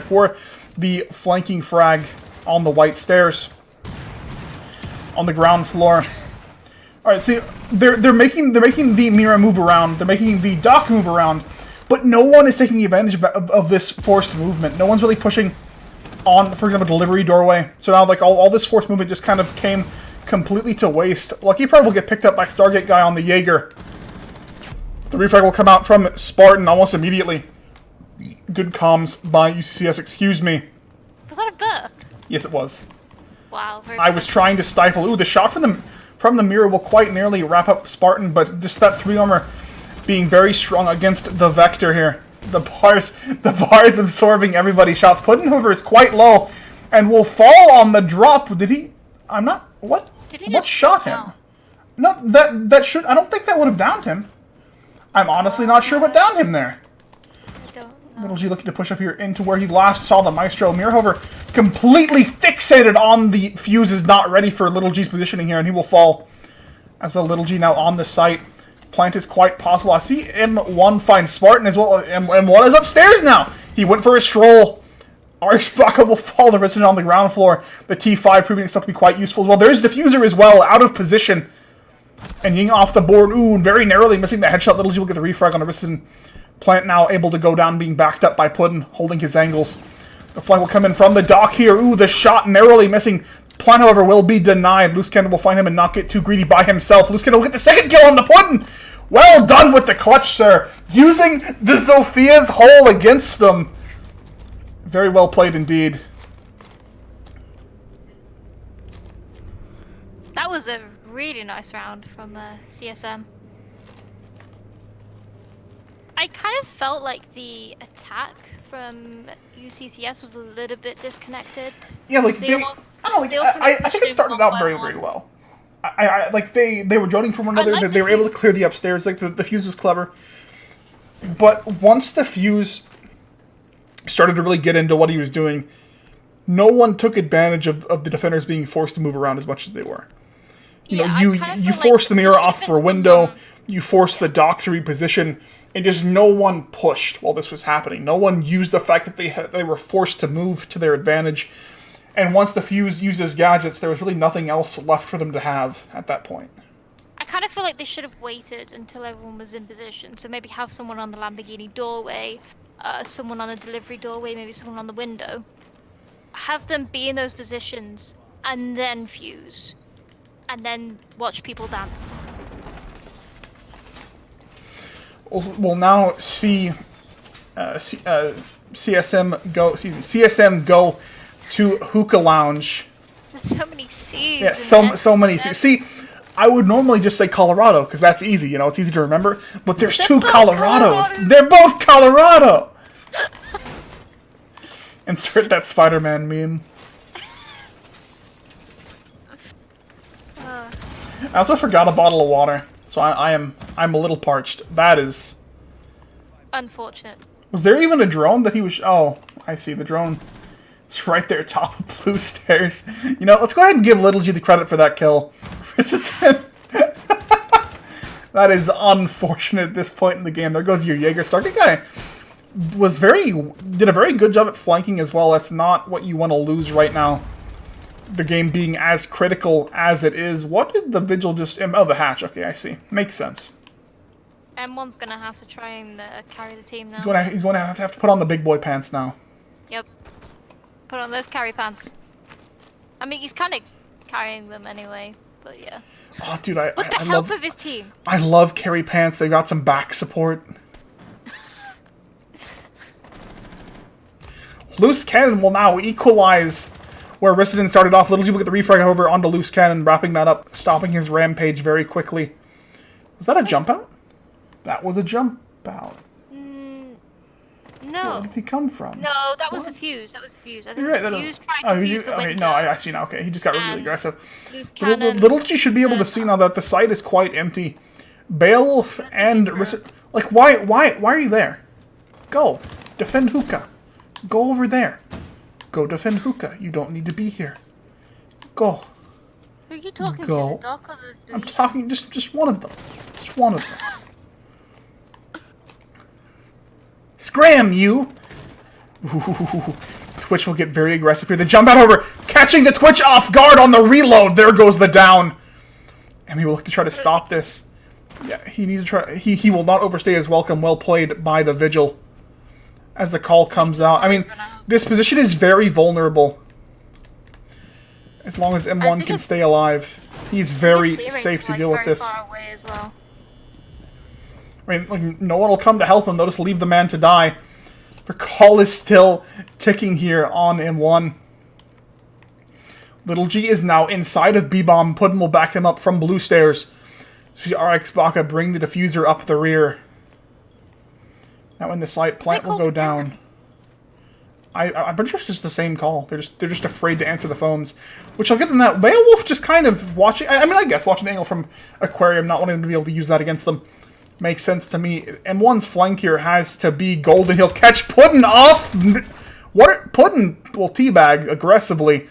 for the flanking frag on the white stairs on the ground floor. All right, see, they're making the Mira move around. They're making the dock move around, but no one is taking advantage of this forced movement. No one's really pushing on, for example, delivery doorway. So now, like all this forced movement just kind of completely to waste. Lucky Pride will get picked up by Stargate guy on the Jaeger. The refrag will come out from Spartan almost immediately. Good comms by UCCS, excuse me. Was that a burp? Yes, it was. Wow, very I was trying to stifle. Ooh, the shot from the mirror will quite nearly wrap up Spartan, but just that 3 armor being very strong against the Vector here. The bars absorbing everybody's shots. Puddinhover is quite low and will fall on the drop. Did he? I'm not. What? Did he what just shot fall him? down? No, that should. I don't think that would have downed him. I'm honestly not sure what downed him there. I don't know. Little G looking to push up here into where he last saw the Maestro. Mirhover completely fixated on the fuse, is not ready for Little G's positioning here, and he will fall. As well, Little G now on the site. Plant is quite possible. I see M1 find Spartan as well. M1 is upstairs now. He went for a stroll. RX Baka will fall to Resident on the ground floor. The T5 proving itself to be quite useful as well. There's Diffuser as well, out of position. And Ying off the board. Ooh, very narrowly missing the headshot. Little G will get the refrag on the Resident. Plant now able to go down, being backed up by Puddin, holding his angles. The flank will come in from the dock here. Ooh, the shot narrowly missing. Plant, however, will be denied. Loose Cannon will find him and not get too greedy by himself. Loose Cannon will get the second kill on the Puddin. Well done with the clutch, sir. Using the Sophia's hole against them. Very well played indeed. That was a really nice round from CSM. I kind of felt like the attack from UCCS was a little bit disconnected. Yeah, like I think it started out very, very well. I like they were joining from one another. like They were able to clear the upstairs. Like the fuse was clever, but once the fuse started to really get into what he was doing, no one took advantage of the defenders being forced to move around as much as they were. You know, you forced the mirror off for a window. You forced the dock to reposition, and just no one pushed while this was happening. No one used the fact that they were forced to move to their advantage. And once the fuse uses gadgets, there was really nothing else left for them to have at that point. I kind of feel like they should have waited until everyone was in position. So maybe have someone on the Lamborghini doorway, someone on the delivery doorway, maybe someone on the window. Have them be in those positions and then fuse. And then watch people dance. We'll now see CSM go. Excuse me, CSM go to Hookah Lounge. There's so many C's. Yeah, so many C's. See, I would normally just say Colorado because that's easy. You know, it's easy to remember. But there's two Colorados. They're both Colorado. Insert that Spider-Man meme. I also forgot a bottle of water, so I'm a little parched. That is unfortunate. Was there even a drone that he was? Oh, I see the drone. It's right there, top of blue stairs. You know, let's go ahead and give Little G the credit for that kill. That is unfortunate at this point in the game. There goes your Jaeger. Stargate guy did a very good job at flanking as well. That's not what you want to lose right now. The game being as critical as it is. What did the Vigil just... Oh, the hatch. Okay, I see. Makes sense. M1's going to have to try and carry the team now. He's going to have to put on the big boy pants now. Yep. Put on those carry pants. I mean, he's kind of carrying them anyway, but yeah. Oh, dude, With the help of his team. I love carry pants. They got some back support. Loose Cannon will now equalize where Resident started off. Little G will get the refrag over onto Loose Cannon, wrapping that up, stopping his rampage very quickly. Was that a jump out? That was a jump out. No. Where did he come from? No, that was the fuse. That was the fuse. I think right, the fuse tried to fuse the window. Okay, no, I see now. Okay, he just got really aggressive. Loose Cannon. Little G should be able to see now that the site is quite empty. Beowulf and like, why are you there? Go defend Hookah. Go over there. Go defend Hookah. You don't need to be here. Go. Who are you talking to? The doc or the I'm talking just one of them. Just one of them. Scram, you! Ooh, Twitch will get very aggressive here. The jump out over, catching the Twitch off guard on the reload. There goes the down. And we will look to try to stop this. Yeah, he needs to try. He will not overstay his welcome. Well played by the Vigil. As the call comes out. I mean, this position is very vulnerable. As long as M1 can stay alive. He's very His clearance safe is, to like, deal with very this. far away as well. I mean, like, no one will come to help him. They'll just leave the man to die. The call is still ticking here on M1. Little G is now inside of B-Bomb. Puddin will back him up from blue stairs. See RX Baka bring the diffuser up the rear. Now in the sight, plant will go down. I'm pretty sure it's just the same call. They're just afraid to answer the phones. Which I'll give them that. Beowulf just kind of watching. I mean, I guess watching the angle from Aquarium, not wanting to be able to use that against them, makes sense to me. M1's flank here has to be golden. He'll catch Puddin off. Puddin will teabag aggressively,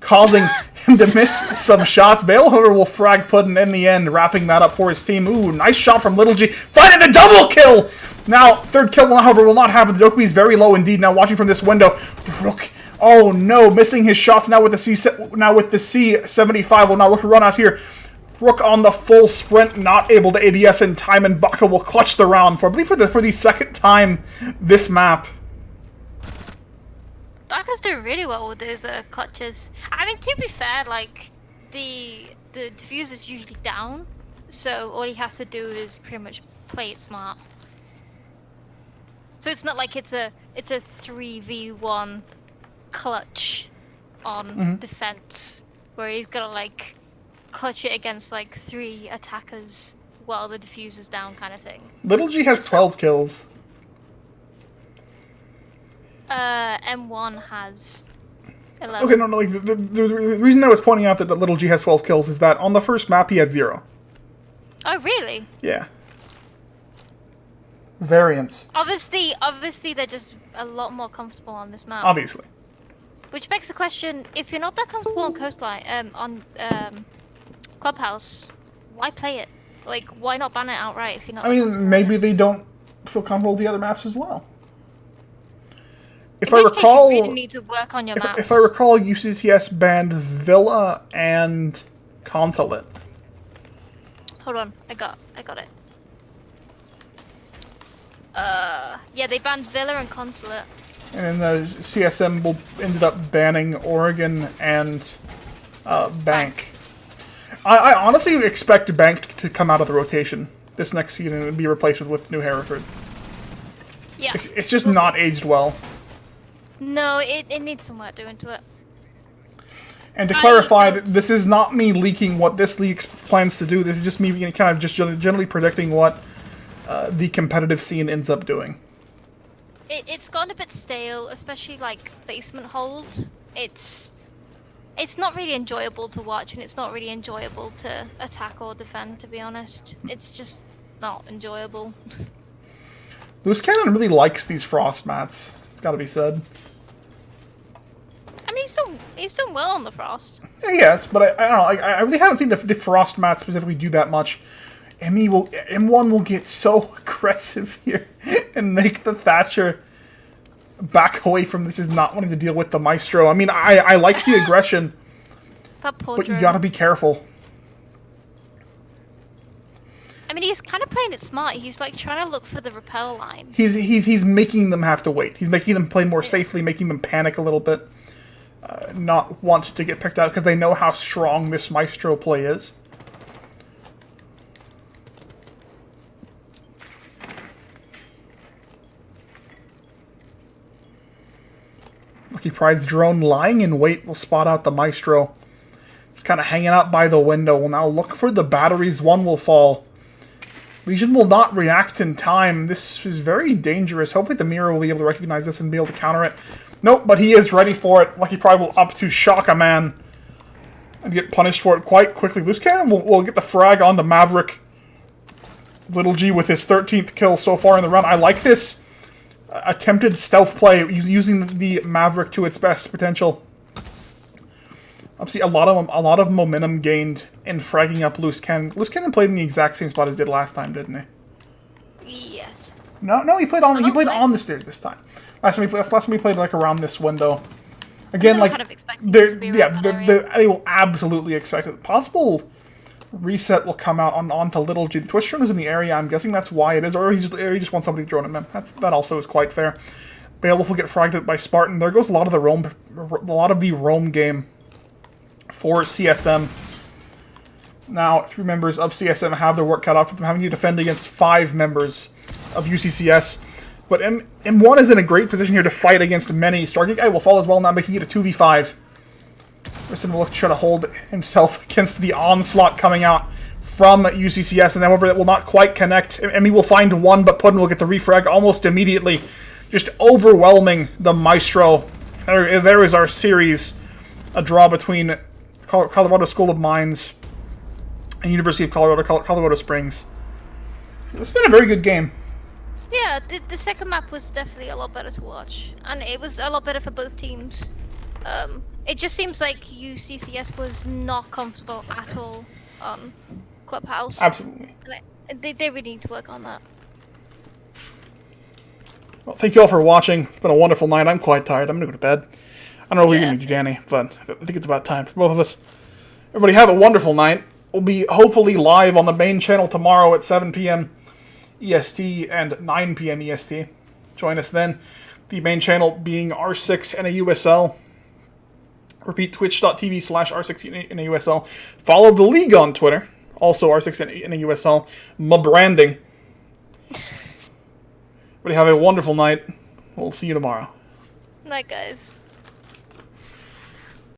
causing him to miss some shots. Bale, however, will frag Puddin in the end, wrapping that up for his team. Ooh, nice shot from Little G. Finding the double kill! Now, third kill, however, will not happen. The Dokubi is very low indeed. Now, watching from this window, Rook. Oh no, missing his shots now with the C75 will now look to run out here. Rook on the full sprint, not able to ADS in time, and Baka will clutch the round for, I believe, for the second time this map. Baka's doing really well with those clutches. I mean, to be fair, like the diffuser's usually down, so all he has to do is pretty much play it smart. So it's not like it's a 3v1 clutch on defense where he's gotta like clutch it against like 3 attackers while the diffuser's down, kind of thing. Little G has 12 kills. M1 has 11. Okay, no, like the reason I was pointing out that Little G has 12 kills is that on the first map he had 0. Oh, really? Yeah. Variance. Obviously, they're just a lot more comfortable on this map. Obviously. Which begs the question: if you're not that comfortable on Coastline, on Clubhouse, why play it? Like, why not ban it outright if you're not? I mean, maybe they don't feel comfortable with the other maps as well. If I In which case, recall, you really need to work on your maps. if I recall, UCCS banned Villa and Consulate. Hold on, I got it. Yeah, they banned Villa and Consulate. And the CSM ended up banning Oregon and Bank. I honestly expect Bank to come out of the rotation this next season and be replaced with New Hereford. Yeah. It's just not aged well. No, it needs some work doing to it. And to clarify, this is not me leaking what this league plans to do. This is just me kind of just generally predicting what the competitive scene ends up doing. It's gone a bit stale, especially like basement hold. It's not really enjoyable to watch, and it's not really enjoyable to attack or defend, to be honest. It's just not enjoyable. Loose Cannon really likes these frost mats. It's got to be said. I mean, he's done well on the frost. Yes, but I don't know. I really haven't seen the frost mat specifically do that much. M1 will get so aggressive here and make the Thatcher back away from this, is not wanting to deal with the Maestro. I mean, I like the aggression, but you gotta be careful. I mean, he's kind of playing it smart. He's like trying to look for the rappel lines. He's making them have to wait. He's making them play more safely, making them panic a little bit, not want to get picked out because they know how strong this Maestro play is. Lucky Pride's drone lying in wait will spot out the Maestro. He's kind of hanging out by the window. Will now look for the batteries. One will fall. Legion will not react in time. This is very dangerous. Hopefully the mirror will be able to recognize this and be able to counter it. Nope, but he is ready for it. Lucky Pride will up to shock a man and get punished for it quite quickly. Loose Cannon will get the frag onto Maverick. Little G with his 13th kill so far in the round. I like this attempted stealth play, using the Maverick to its best potential. Obviously, a lot of momentum gained in fragging up Loose Cannon. Loose Cannon played in the exact same spot as did last time, didn't he? Yes. No, he played on the stairs this time. Last time he played like around this window. Again, like kind of they will absolutely expect it. Possible reset will come out onto Little G. The Twitch drone is in the area. I'm guessing that's why it is, or he just wants somebody to drone him in. That also is quite fair. Beowulf will get fragged out by Spartan. There goes a lot of the roam game for CSM. Now, 3 members of CSM have their work cut out for them, having to defend against 5 members of UCCS. But M1 is in a great position here to fight against many. Stargate Guy will fall as well, now making it a 2v5. Wilson will look to try to hold himself against the onslaught coming out from UCCS, and however, that will not quite connect. Emmy will find one, but Puddin will get the refrag almost immediately, just overwhelming the Maestro. There is our series, a draw between Colorado School of Mines and University of Colorado Springs. It's been a very good game. Yeah, the second map was definitely a lot better to watch, and it was a lot better for both teams. It just seems like UCCS was not comfortable at all on Clubhouse. Absolutely. And they really need to work on that. Well, thank you all for watching. It's been a wonderful night. I'm quite tired. I'm going to go to bed. I don't know what you're going to do, Danny, but I think it's about time for both of us. Everybody have a wonderful night. We'll be hopefully live on the main channel tomorrow at 7 p.m. EST and 9 p.m. EST. Join us then. The main channel being R6NAUSL. Repeat, twitch.tv/R6NAUSL. Follow the league on Twitter. Also R6NAUSL. My branding. Everybody have a wonderful night. We'll see you tomorrow. Night, guys.